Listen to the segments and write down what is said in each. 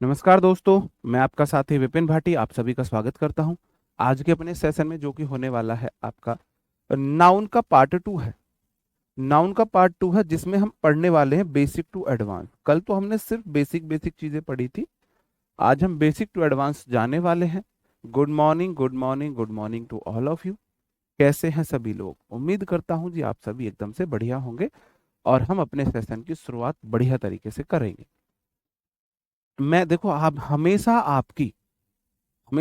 नमस्कार दोस्तों। मैं आपका साथी विपिन भाटी आप सभी का स्वागत करता हूं। आज के अपने सेशन में जो कि होने वाला है आपका नाउन का पार्ट 2 है। नाउन का पार्ट 2 है जिसमें हम पढ़ने वाले हैं बेसिक टू एडवांस। कल तो हमने सिर्फ बेसिक बेसिक चीजें पढ़ी थी। आज हम बेसिक टू एडवांस जाने वाले हैं। Good morning, good morning, good morning to all of you. कैसे हैं सभी लोग? उम्मीद करता हूं जी आप सभी एकदम से बढ़िया होंगे और हम अपने सेशन की शुरुआत बढ़िया तरीके से करेंगे। मैं देखो, आप हमेशा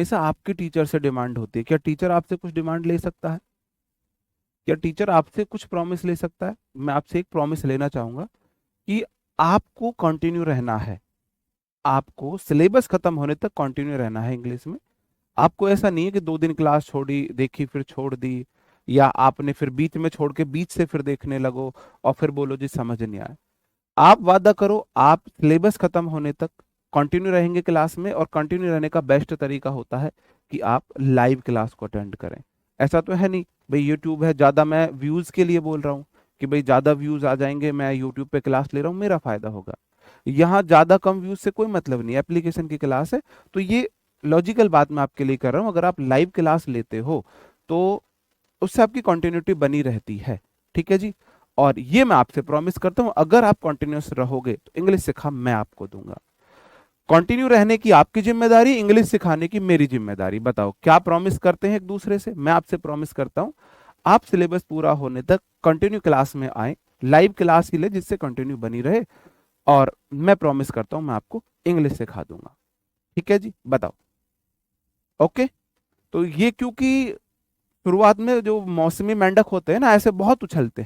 आपके टीचर से डिमांड होती है। क्या टीचर आपसे कुछ डिमांड ले सकता है? क्या टीचर आपसे कुछ प्रॉमिस ले सकता है? मैं आपसे एक प्रॉमिस लेना चाहूंगा कि आपको कंटिन्यू रहना है। आपको सिलेबस खत्म होने तक कंटिन्यू रहना है इंग्लिश में। आपको ऐसा नहीं है कि 2 दिन क्लास छोड़ी, देखी, फिर छोड़ दी, या आपने फिर बीच में छोड़ के बीच से फिर देखने लगो और फिर बोलो जी समझ नहीं आया। आप वादा करो, आप सिलेबस खत्म होने तक कंटिन्यू रहेंगे क्लास में। और कंटिन्यू रहने का बेस्ट तरीका होता है कि आप लाइव क्लास को अटेंड करें। ऐसा तो है नहीं भाई यूट्यूब है, ज़्यादा मैं व्यूज़ के लिए बोल रहा हूँ कि भाई ज़्यादा व्यूज़ आ जाएंगे, मैं यूट्यूब पे क्लास ले रहा हूँ, मेरा फायदा होगा। यहाँ ज़्यादा कम व्यूज़ से कोई मतलब नहीं, एप्लीकेशन की क्लास है। तो ये लॉजिकल बात मैं आपके लिए कर रहा हूँ। अगर आप लाइव क्लास लेते हो तो उससे आपकी कंटिन्यूटी बनी रहती है। ठीक है जी। और ये मैं आपसे प्रॉमिस करता हूं, अगर आप कंटिन्यूस रहोगे तो इंग्लिश सिखा मैं आपको दूंगा। कंटिन्यू रहने की आपकी जिम्मेदारी, इंग्लिश सिखाने की मेरी जिम्मेदारी। बताओ क्या प्रॉमिस करते हैं एक दूसरे से? मैं आपसे प्रॉमिस करता हूं आप सिलेबस पूरा होने तक कंटिन्यू क्लास में आए, लाइव क्लास ही ले जिससे कंटिन्यू बनी रहे। और मैं प्रॉमिस करता हूं मैं आपको इंग्लिश सिखा दूंगा। ठीक है जी, बताओ। ओके। तो ये क्योंकि शुरुआत में जो मौसमी मेंढक होते हैं ना, ऐसे बहुत उछलते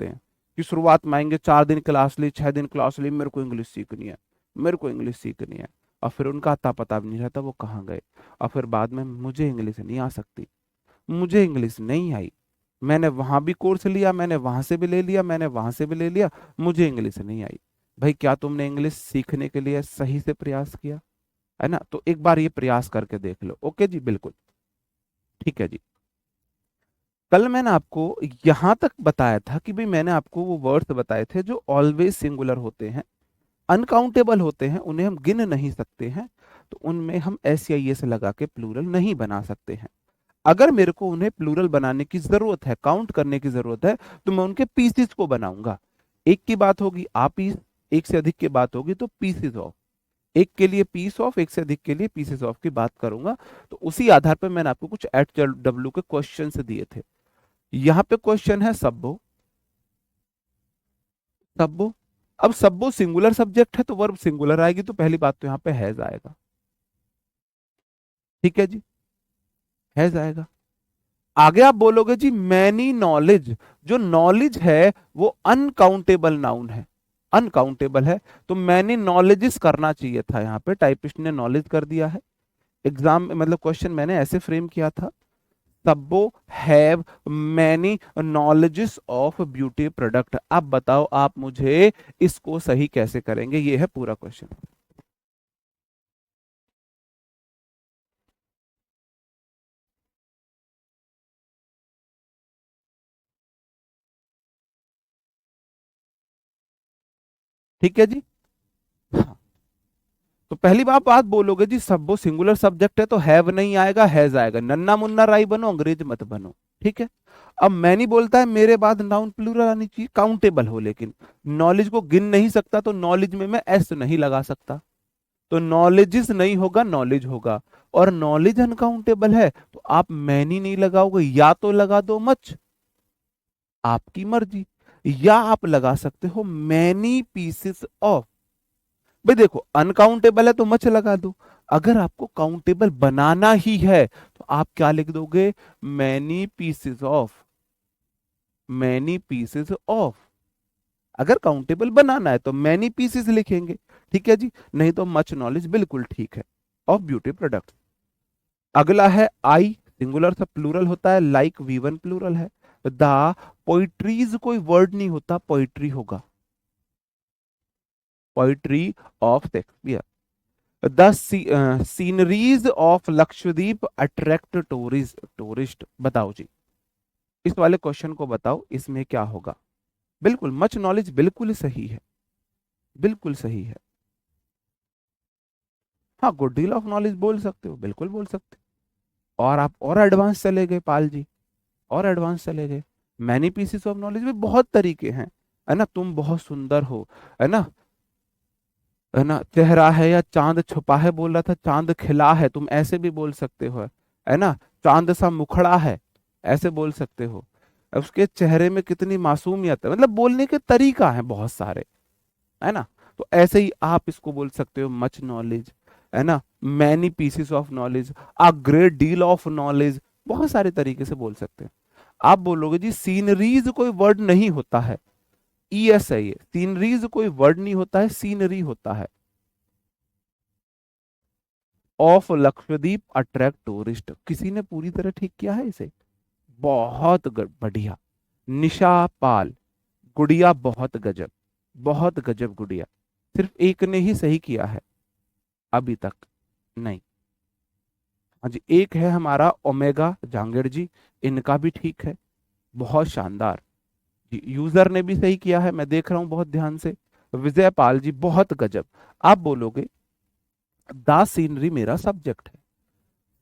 हैं कि शुरुआत में आएंगे, 4 दिन क्लास ली, 6 दिन क्लास ली, मेरे को इंग्लिश सीखनी है, मेरे को इंग्लिश सीखनी है। और फिर उनका अता पता भी नहीं रहता वो कहाँ गए। और फिर बाद में मुझे इंग्लिश नहीं आ सकती, मुझे इंग्लिश नहीं आई, मैंने वहां भी कोर्स लिया, मैंने वहां से भी ले लिया, मैंने वहां से भी ले लिया, मुझे इंग्लिश नहीं आई। भाई क्या तुमने इंग्लिश सीखने के लिए सही से प्रयास किया? है ना? तो एक बार ये प्रयास करके देख लो। ओके जी, बिल्कुल। ठीक है जी। कल मैंने आपको यहां तक बताया था कि भाई मैंने आपको वो वर्ड्स बताए थे जो ऑलवेज सिंगुलर होते हैं, अनकाउंटेबल होते हैं, उन्हें हम गिन नहीं सकते हैं। तो उनमें हम एस या ये से लगा के प्लूरल नहीं बना सकते हैं। अगर मेरे को उन्हें प्लूरल बनाने की जरूरत है, काउंट करने की जरूरत है, तो मैं उनके पीसीस को बनाऊंगा। एक की बात होगी आ पीस, एक से अधिक की बात होगी तो पीसीस ऑफ। एक के लिए पीस ऑफ, एक से अधिक के लिए पीसेस ऑफ की बात करूंगा। तो उसी आधार पर मैंने आपको कुछ एच डब्ल्यू के क्वेश्चन दिए थे। यहाँ पे क्वेश्चन है सब्बो। सब्बो, अब सब्बो सिंगुलर सब्जेक्ट है तो वर्ब सिंगुलर आएगी, तो पहली बात तो यहाँ पे हैज आएगा। ठीक है जी, हैज आएगा। आगे आप बोलोगे जी मैनी नॉलेज। जो नॉलेज है वो अनकाउंटेबल नाउन है, अनकाउंटेबल है। तो मैनी नॉलेजेस करना चाहिए था, यहाँ पे टाइपिस्ट ने नॉलेज कर दिया है। एग्जाम मतलब क्वेश्चन मैंने ऐसे फ्रेम किया था, सब्बो have many knowledges of beauty product. अब बताओ आप मुझे इसको सही कैसे करेंगे, ये है पूरा क्वेश्चन। ठीक है जी। हाँ। तो पहली बात बोलोगे जी सब्बो सिंगुलर सब्जेक्ट है तो हैव नहीं आएगा, हैज आएगा। नन्ना मुन्ना राई बनो, अंग्रेज मत बनो। ठीक है। अब मैनी बोलता है मेरे बाद नाउन प्लूरल आनी चाहिए, काउंटेबल हो, लेकिन नॉलेज को गिन नहीं सकता तो नॉलेज में मैं एस नहीं लगा सकता। तो नॉलेजेस नहीं होगा, नॉलेज होगा। और नॉलेज अनकाउंटेबल है तो आप मैनी नहीं लगाओगे, या तो लगा दो मच, आपकी मर्जी, या आप लगा सकते हो मैनी पीसेस ऑफ। भाई देखो अनकाउंटेबल है तो मच लगा दो। अगर आपको काउंटेबल बनाना ही है तो आप क्या लिख दोगे? Many pieces of, many pieces of. अगर काउंटेबल बनाना है तो मैनी पीसेस लिखेंगे। ठीक है जी, नहीं तो मच नॉलेज बिल्कुल ठीक है, ऑफ ब्यूटी प्रोडक्ट। अगला है आई, सिंगुलर था, प्लूरल होता है, लाइक वी वन प्लूरल है। द पोइट्रीज कोई वर्ड नहीं होता, पोइट्री होगा, poetry of Shakespeare. The sceneries of Lakshadweep attract tourist. बताओ जी, इस वाले क्वेश्चन को बताओ, इसमें क्या होगा? बिल्कुल मच नॉलेज बिल्कुल सही है, बिल्कुल सही है। हाँ, गुड डील ऑफ नॉलेज बोल सकते हो, बिल्कुल बोल सकते हो। और आप और एडवांस चले गए पाल जी, और एडवांस चले गए। मैनी पीसेस ऑफ नॉलेज में बहुत तरीके हैं, है ना। तुम बहुत सुंदर हो, है ना, है ना। चेहरा है या चांद छुपा है, बोल रहा था चांद खिला है, तुम ऐसे भी बोल सकते हो, है ना। चांद सा मुखड़ा है, ऐसे बोल सकते हो। अब उसके चेहरे में कितनी मासूमियत है, मतलब बोलने के तरीका है बहुत सारे, है ना। तो ऐसे ही आप इसको बोल सकते हो मच नॉलेज, है ना, many pieces of knowledge, a great deal of knowledge, बहुत सारे तरीके से बोल सकते हैं। आप बोलोगे जी सीनरीज कोई वर्ड नहीं होता है, ई एस है ये, सीनरीज कोई वर्ड नहीं होता है, सीनरी होता है। ऑफ लक्षद्वीप अट्रैक्ट टूरिस्ट, किसी ने पूरी तरह ठीक किया है इसे, बहुत बढ़िया। निशा पाल, गुड़िया बहुत गजब, बहुत गजब गुड़िया। सिर्फ एक ने ही सही किया है अभी तक, नहीं। हाँ जी, एक है हमारा ओमेगा जांगेड़ जी, इनका भी ठीक है, बहुत शानदार जी। यूजर ने भी सही किया है, मैं देख रहा हूं बहुत ध्यान से। विजय पाल जी बहुत गजब। आप बोलोगे द सीनरी मेरा सब्जेक्ट है,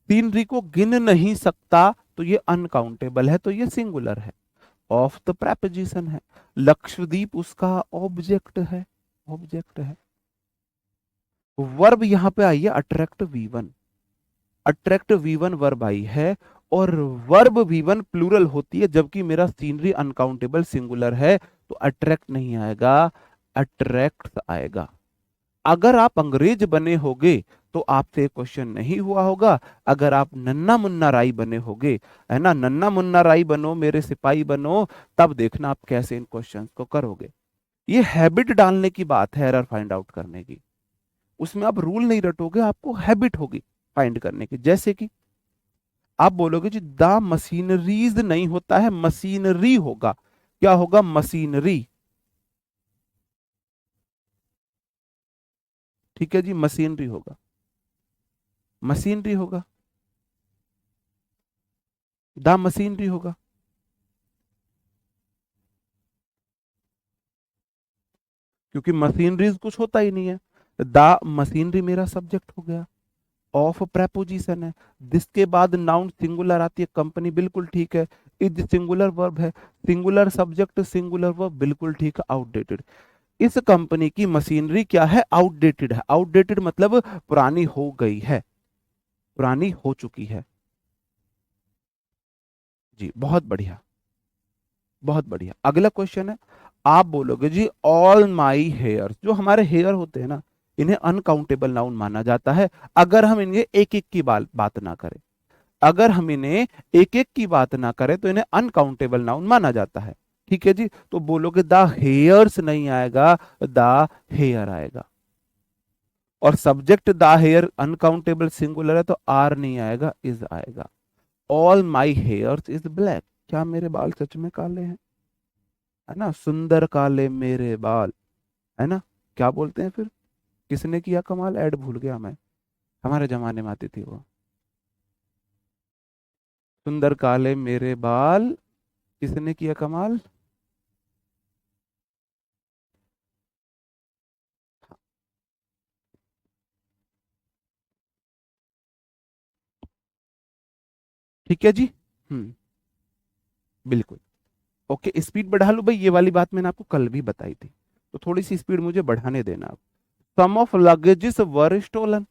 सीनरी को गिन नहीं सकता, तो ये अनकाउंटेबल है, तो ये सिंगुलर है। ऑफ द प्रेपोजिशन है, लक्षद्वीप उसका ऑब्जेक्ट है, ऑब्जेक्ट है। वर्ब यहां पे आई है attract V1, attract V1 verb I है। और वर्ब वी1 प्लूरल होती है, जबकि मेरा सीनरी अनकाउंटेबल सिंगुलर है, तो अट्रैक्ट नहीं आएगा, अट्रैक्ट आएगा। अगर आप अंग्रेज बने होगे तो आपसे क्वेश्चन नहीं हुआ होगा। अगर आप नन्ना मुन्ना राई बने होगे, है ना, नन्ना मुन्ना राई बनो, मेरे सिपाही बनो, तब देखना आप कैसे इन क्वेश्चंस को करोगे। ये हैबिट डालने की बात है, एरर फाइंड आउट करने की। उसमें आप रूल नहीं रटोगे, आपको हैबिट होगी फाइंड करने की। जैसे कि आप बोलोगे जी द मशीनरीज नहीं होता है, मशीनरी होगा। क्या होगा, मशीनरी। ठीक है जी, मशीनरी होगा, मशीनरी होगा, द मशीनरी होगा। क्योंकि मशीनरीज कुछ होता ही नहीं है। द मशीनरी मेरा सब्जेक्ट हो गया। ऑफ प्रेपोजिशन है, जिसके बाद नाउन सिंगुलर आती है, कंपनी बिल्कुल ठीक है। इज सिंगुलर वर्ब है, सिंगुलर सब्जेक्ट सिंगुलर वर्ब बिल्कुल ठीक है, आउटडेटेड। इस कंपनी की मशीनरी क्या है, आउटडेटेड है। आउटडेटेड मतलब पुरानी हो गई है, पुरानी हो चुकी है। जी बहुत बढ़िया, बहुत बढ़िया। अगला क्वेश्चन है, आप बोलोगे जी ऑल माई हेयर, जो हमारे हेयर होते हैं ना, इन्हें अनकाउंटेबल नाउन माना जाता है, अगर हम इन्हें एक एक की बात ना करें। अगर हम इन्हें एक एक की बात ना करें तो इन्हें अनकाउंटेबल नाउन माना जाता है। ठीक है जी, तो बोलोगे द हेयर्स नहीं आएगा, द हेयर आएगा। और subject the hair uncountable singular है, तो आर नहीं आएगा, इज आएगा। All my hairs is black, क्या मेरे बाल सच में काले हैं, है ना, सुंदर काले मेरे बाल, है ना। क्या बोलते हैं फिर, किसने किया कमाल, ऐड भूल गया मैं, हमारे जमाने में आती थी वो, सुंदर काले मेरे बाल, किसने किया कमाल। ठीक है जी। हम्म, बिल्कुल। ओके, स्पीड बढ़ा लो भाई, ये वाली बात मैंने आपको कल भी बताई थी, तो थोड़ी सी स्पीड मुझे बढ़ाने देना आप। Some of luggages were stolen,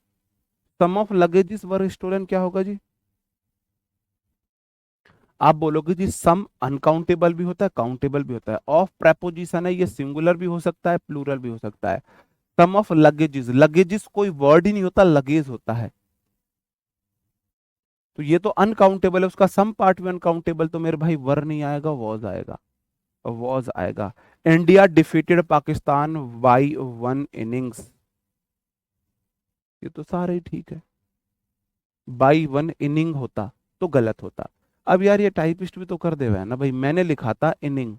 some of luggages were stolen क्या होगा जी। आप बोलोगे जी सम अनकाउंटेबल भी होता है, काउंटेबल भी होता है। ऑफ प्रेपोजिशन है, ये सिंगुलर भी हो सकता है, प्लूरल भी हो सकता है। सम ऑफ लगेजेस, लगेजेस कोई वर्ड ही नहीं होता, लगेज होता है, तो ये तो अनकाउंटेबल है, उसका सम पार्ट में अनकाउंटेबल, तो मेरे भाई वर नहीं आएगा, वॉज आएगा, वॉज आएगा। India defeated Pakistan by 1 innings, ये तो सारे ही ठीक है। बाई 1 इनिंग होता तो गलत होता। अब यार ये टाइपिस्ट भी तो कर दे है ना भाई, मैंने लिखा था इनिंग।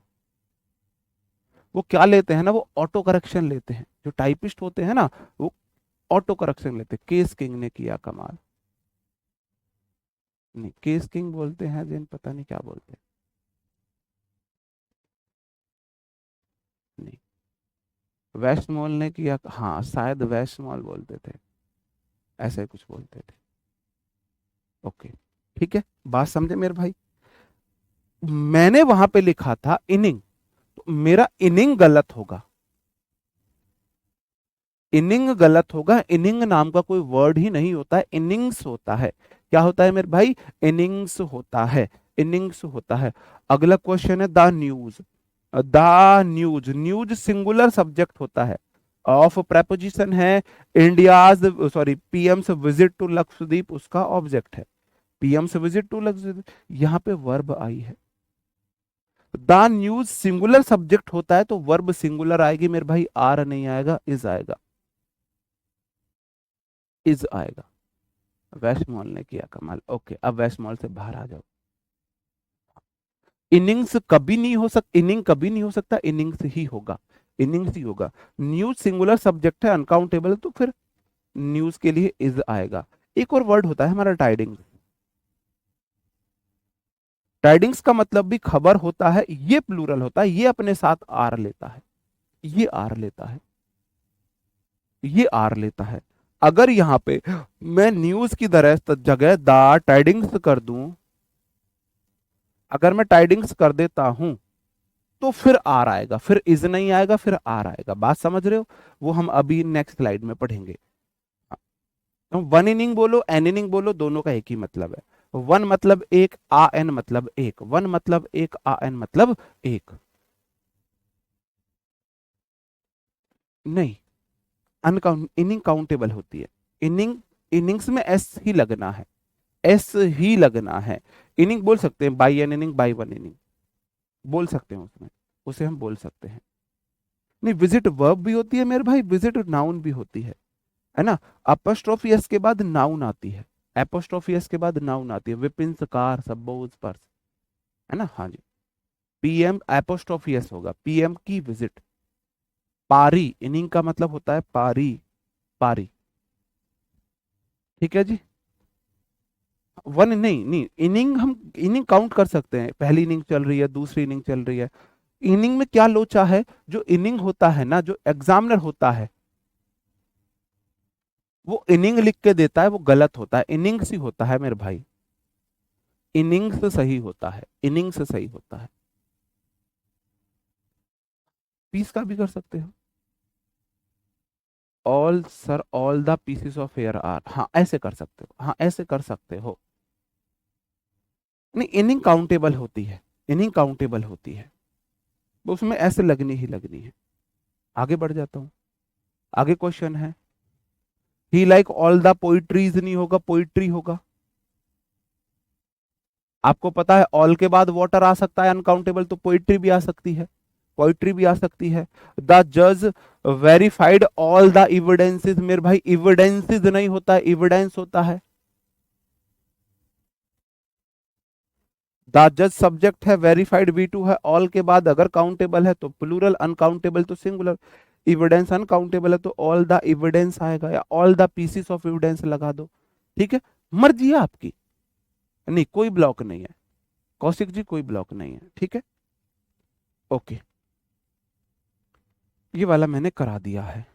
वो क्या लेते हैं ना, वो ऑटो करेक्शन लेते हैं, जो टाइपिस्ट होते हैं ना, वो ऑटो करेक्शन लेते हैं। केस किंग ने किया कमाल, नहीं केस किंग बोलते हैं जिन, पता नहीं क्या बोलते हैं, नहीं। वेस्ट मॉल ने किया, हाँ शायद वेस्ट मॉल बोलते थे, ऐसे कुछ बोलते थे। ओके, ठीक है, बात समझे मेरे भाई। मैंने वहां पे लिखा था इनिंग, तो मेरा इनिंग गलत होगा, इनिंग गलत होगा। इनिंग नाम का कोई वर्ड ही नहीं होता है, इनिंग्स होता है। क्या होता है मेरे भाई? इनिंग्स होता है, इनिंग्स होता है। अगला क्वेश्चन है the news. The news, news singular subject होता है, ऑफ प्रेपोजिशन है, India's sorry PM's visit to Lakshadweep उसका ऑब्जेक्ट है, पीएम्स विजिट टू लक्षद्वीप, यहाँ पे वर्ब आई है। द न्यूज सिंगुलर सब्जेक्ट होता है तो वर्ब सिंगुलर आएगी मेरे भाई, आर नहीं आएगा, इज आएगा, इज आएगा। वेस्ट मॉल ने किया कमाल। ओके, अब वेस्ट मॉल से बाहर आ जाओ। इनिंग्स कभी नहीं हो सकता, इनिंग कभी नहीं हो सकता, इनिंग्स ही होगा, इनिंग्स ही होगा। न्यूज सिंगुलर सब्जेक्ट है, अनकाउंटेबल, तो फिर न्यूज के लिए इज आएगा। एक और वर्ड होता है हमारा टाइडिंग्स। टाइडिंग्स का मतलब भी खबर होता है, ये प्लूरल होता है, ये अपने साथ आर लेता है, ये आर लेता है, ये आर लेता है। अगर यहां पे मैं न्यूज की तरह जगह द टाइडिंग्स कर दूं, अगर मैं टाइडिंग्स कर देता हूं तो फिर आर आएगा, फिर इज नहीं आएगा, फिर आर आएगा। बात समझ रहे हो? वो हम अभी नेक्स्ट स्लाइड में पढ़ेंगे। तो वन इनिंग बोलो, एन इनिंग बोलो, दोनों का एक ही मतलब है। वन मतलब एक, आ एन मतलब एक, वन मतलब एक, आ एन मतलब एक। नहीं, अनकाउंट इनिंग काउंटेबल होती है। इनिंग, इनिंग्स में एस ही लगना है, एस ही लगना है। इनिंग बोल सकते हैं, by N inning, by one inning बोल सकते हैं उसमें, उसे हम बोल सकते हैं। नहीं, विजिट वर्ब भी होती है मेरे भाई, विजिट नाउन भी होती है ना। अपोस्ट्रोफी एस के बाद नाउन आती है, एपोस्ट्रोफी एस के बाद नाउन आती है, विपिन कार सब्बोज पर्स, है ना। हाँ जी, पीएम एपोस्ट्रोफी एस होगा, पीएम की विजिट। पारी, इनिंग का मतलब होता है पारी, पारी, ठीक है जी। वन नहीं, नहीं इनिंग, हम इनिंग काउंट कर सकते हैं, पहली इनिंग चल रही है, दूसरी इनिंग चल रही है। इनिंग में क्या लोचा है, जो इनिंग होता है ना, जो एग्जामिनर होता है वो इनिंग लिख के देता है, वो गलत होता है, इनिंग्स ही होता है मेरे भाई, इनिंग्स सही होता है, इनिंग्स सही होता है। पीस का भी कर सकते हो, all sir all the pieces of hair are, हाँ ऐसे कर सकते हो, हाँ ऐसे कर सकते हो। नहीं, इनिंग काउंटेबल होती है, इनिंग काउंटेबल होती है, वो उसमें ऐसे लगनी ही लगनी है। आगे बढ़ जाता हूँ, आगे क्वेश्चन है, ही लाइक ऑल द पोइट्रीज नहीं होगा, पोइट्री होगा। आपको पता है ऑल के बाद वाटर आ सकता है अनकाउंटेबल, तो पोइट्री भी आ सकती है, पोइट्री भी आ सकती है। द जज वेरीफाइड ऑल द इविडेंसेस, मेरे भाई इविडेंसेस नहीं होता है, इविडेंस होता है। द जज सब्जेक्ट है, वेरीफाइड V2 है, ऑल के बाद अगर काउंटेबल है तो प्लूरल, अनकाउंटेबल तो सिंगुलर। इविडेंस अनकाउंटेबल है तो ऑल द एविडेंस आएगा, या all the pieces of evidence लगा दो, ठीक है, मर्जी है आपकी। नहीं, कोई ब्लॉक नहीं है कौशिक जी, कोई ब्लॉक नहीं है, ठीक है। ओके, ये वाला मैंने करा दिया है।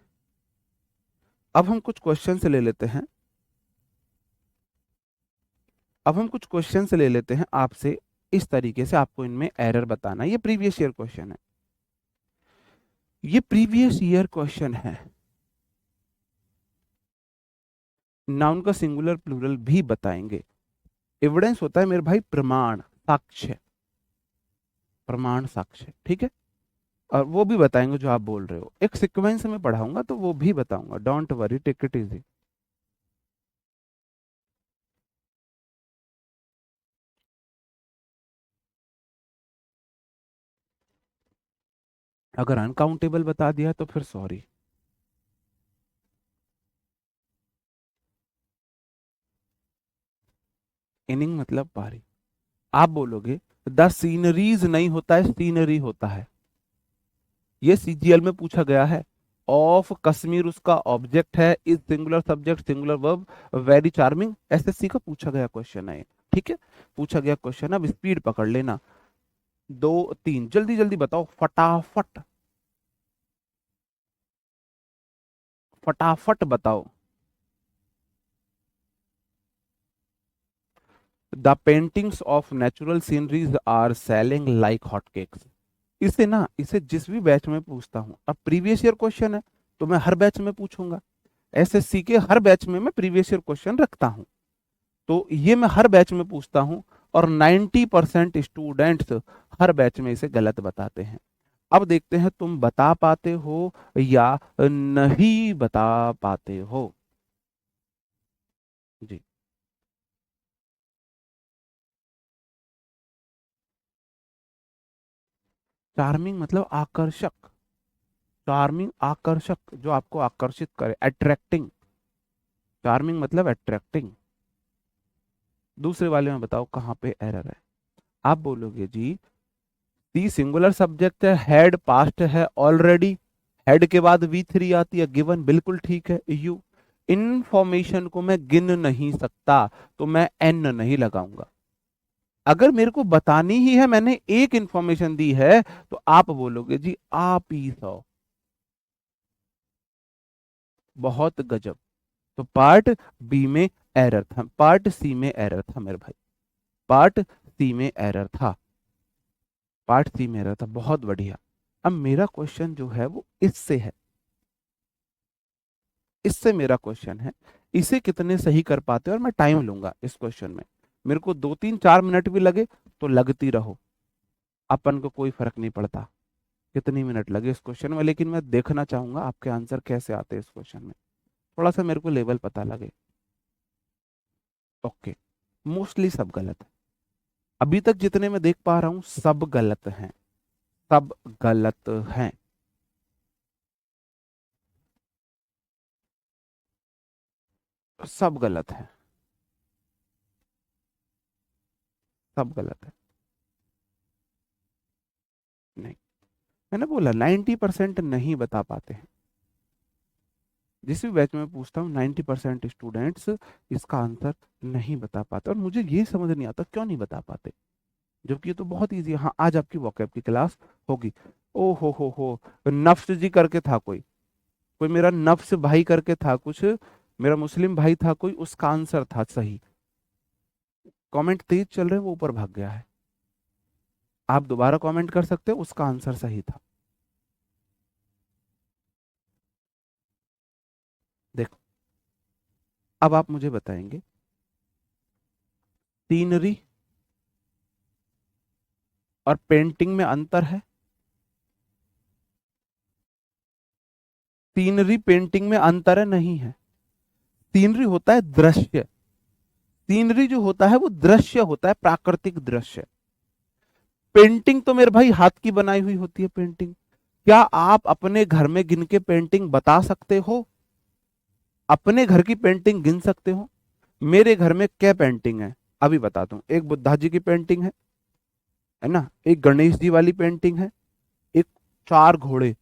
अब हम कुछ क्वेश्चन से ले लेते हैं, अब हम कुछ क्वेश्चन से ले लेते हैं आपसे, इस तरीके से आपको इनमें एरर बताना। ये प्रीवियस ईयर क्वेश्चन है, ये प्रीवियस ईयर क्वेश्चन है। नाउन का सिंगुलर प्लूरल भी बताएंगे। एविडेंस होता है मेरे भाई प्रमाण, साक्ष्य, प्रमाण साक्ष्य, ठीक है। और वो भी बताएंगे जो आप बोल रहे हो, एक सीक्वेंस में पढ़ाऊंगा तो वो भी बताऊंगा, don't worry, take it easy. अगर अनकाउंटेबल बता दिया तो फिर सॉरी। इनिंग मतलब पारी, आप बोलोगे द सीनरीज नहीं होता है, सीनरी होता है, ये सीजीएल में पूछा गया है। ऑफ कश्मीर उसका ऑब्जेक्ट है, is singular subject, singular verb, very charming, SSC का पूछा गया क्वेश्चन है ये, ठीक है, पूछा गया क्वेश्चन। अब स्पीड पकड़ लेना, दो तीन जल्दी जल्दी बताओ, फटाफट, फटाफट बताओ। The paintings of natural sceneries are selling like hot cakes. इसे जिस भी बैच में पूछता हूँ, अब प्रीवियस ईयर क्वेश्चन है तो मैं हर बैच में पूछूंगा, एसएससी के हर बैच में मैं प्रीवियस ईयर क्वेश्चन रखता हूँ, तो ये मैं हर बैच में पूछता हूँ, और 90% स्टूडेंट्स हर बैच में इसे गलत बताते हैं। अब देखते हैं तुम बता पाते हो या नहीं बता पाते हो। जी। चार्मिंग मतलब आकर्षक। चार्मिंग आकर्षक, जो आपको आकर्षित करे, अट्रैक्टिंग। चार्मिंग मतलब अट्रैक्टिंग। दूसरे वाले में बताओ कहाँ पे एरर है। आप बोलोगे जी दी सिंगुलर सब्जेक्ट है, हैड पास्ट है ऑलरेडी, हैड के बाद V3 आती है, गिवन, बिल्कुल ठीक है। यू इन्फॉर्मेशन को मैं गिन नहीं सकता, तो मैं एन नहीं लगाऊंगा। अगर मेरे को बतानी ही है, मैंने एक इंफॉर्मेशन दी है, तो आप बोलोगे जी आप ही सौ। बहुत गजब। तो पार्ट बी में एरर था, पार्ट सी में एरर था मेरे भाई, पार्ट सी में एरर था, पार्ट सी में एरर था, बहुत बढ़िया। अब मेरा क्वेश्चन जो है वो इससे है, इससे मेरा क्वेश्चन है, इसे कितने सही कर पाते हो, और मैं टाइम लूंगा इस क्वेश्चन में, मेरे को 2 3 4 मिनट भी लगे तो लगती रहो, अपन को कोई फर्क नहीं पड़ता कितनी मिनट लगे इस क्वेश्चन में, लेकिन मैं देखना चाहूंगा आपके आंसर कैसे आते हैं इस क्वेश्चन में, थोड़ा सा मेरे को लेवल पता लगे। ओके, मोस्टली सब गलत है, अभी तक जितने मैं देख पा रहा हूं सब गलत हैं, सब गलत हैं। सब गलत है, सब गलत है। नहीं, मैंने बोला 90% नहीं बता पाते हैं, जिस भी बैच में पूछता हूँ 90% स्टूडेंट्स इसका आंसर नहीं बता पाते, और मुझे ये समझ नहीं आता क्यों नहीं बता पाते, जबकि ये तो बहुत ईजी है। हाँ, आज आपकी वोकैब की क्लास होगी। ओ हो, नफ्स जी करके था कोई, कोई मेरा नफ्स भाई करके था कुछ, मेरा मुस्लिम भाई था कोई, उसका आंसर था सही। कमेंट तेज चल रहे हैं, वो ऊपर भाग गया है, आप दोबारा कमेंट कर सकते हो, उसका आंसर सही था। देखो, अब आप मुझे बताएंगे सीनरी और पेंटिंग में अंतर है? सीनरी पेंटिंग में अंतर है? नहीं है। सीनरी होता है दृश्य, सीनरी जो होता है वो दृश्य होता है, प्राकृतिक दृश्य। पेंटिंग तो मेरे भाई हाथ की बनाई हुई होती है पेंटिंग। क्या आप अपने घर में गिन के पेंटिंग बता सकते हो? अपने घर की पेंटिंग गिन सकते हो? मेरे घर में क्या पेंटिंग है अभी बताता हूँ, एक बुद्धा जी की पेंटिंग है ना, एक गणेश जी वाली पेंटिंग है, एक चार घोड़े,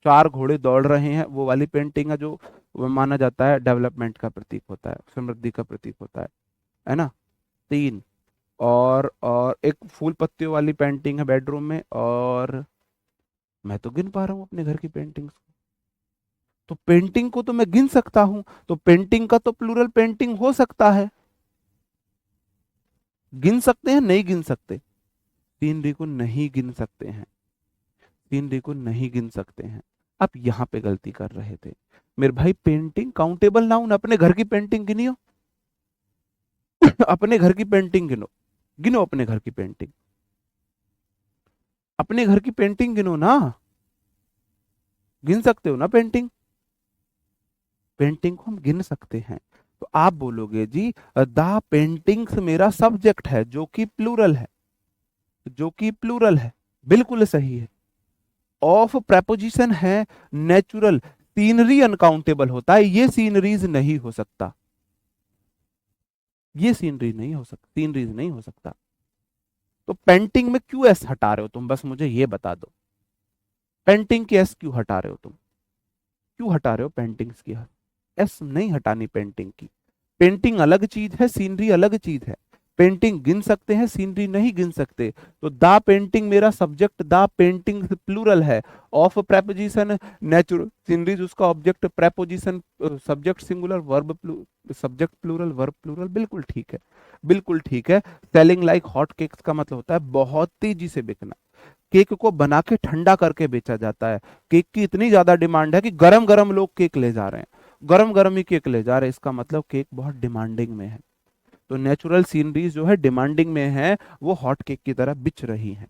चार घोड़े दौड़ रहे हैं वो वाली पेंटिंग है, जो वो माना जाता है डेवलपमेंट का प्रतीक होता है, समृद्धि का प्रतीक होता है ना। तीन, और एक फूल पत्तियों वाली पेंटिंग है बेडरूम में, और मैं तो गिन पा रहा हूँ अपने घर की पेंटिंग्स को, तो पेंटिंग को तो मैं गिन सकता हूं, तो पेंटिंग का तो प्लूरल पेंटिंग हो सकता है। गिन सकते हैं, नहीं गिन सकते? सीनरी को नहीं गिन सकते हैं, सीनरी को नहीं गिन सकते हैं। आप यहां पे गलती कर रहे थे मेरे भाई, पेंटिंग काउंटेबल नाउन, अपने घर की पेंटिंग गिनियो। अपने घर की पेंटिंग गिनो, गिनो अपने घर की पेंटिंग, अपने घर की पेंटिंग गिनो ना, गिन सकते हो ना पेंटिंग, पेंटिंग को हम गिन सकते हैं। तो आप बोलोगे जी द पेंटिंग्स मेरा सब्जेक्ट है जो कि प्लूरल है, जो कि प्लूरल है, बिल्कुल सही है। ऑफ प्रेपोजिशन है नेचुरल, सीनरी अनकाउंटेबल होता है, ये सीनरीज नहीं हो सकता, ये सीनरी नहीं हो सकता, सीनरीज नहीं हो सकता। तो पेंटिंग में क्यों एस हटा रहे हो तुम, बस मुझे ये बता दो, पेंटिंग की एस क्यों हटा रहे हो तुम, क्यों हटा रहे हो पेंटिंग्स की एस नहीं हटानी पेंटिंग की। पेंटिंग अलग चीज है, सीनरी अलग चीज है। पेंटिंग गिन सकते हैं, सीनरी नहीं गिन सकते। तो द पेंटिंग मेरा सब्जेक्ट, द पेंटिंग प्लूरल है, ऑफ प्रेपोजिशन नेचुरल, सीनरीज उसका object, preposition subject singular, verb subject plural, verb plural, बिल्कुल ठीक है, बिल्कुल ठीक है। सेलिंग लाइक हॉट केक्स का मतलब होता है बहुत तेजी से बिकना। केक को बना के ठंडा करके बेचा जाता है। केक की इतनी ज्यादा डिमांड है कि गरम गरम लोग केक ले जा रहे हैं, गरम गरम ही केक ले जा रहे हैं, इसका मतलब केक बहुत डिमांडिंग में है। तो नेचुरल सीनरीज जो है डिमांडिंग में है, वो हॉट केक की तरह बिच रही हैं।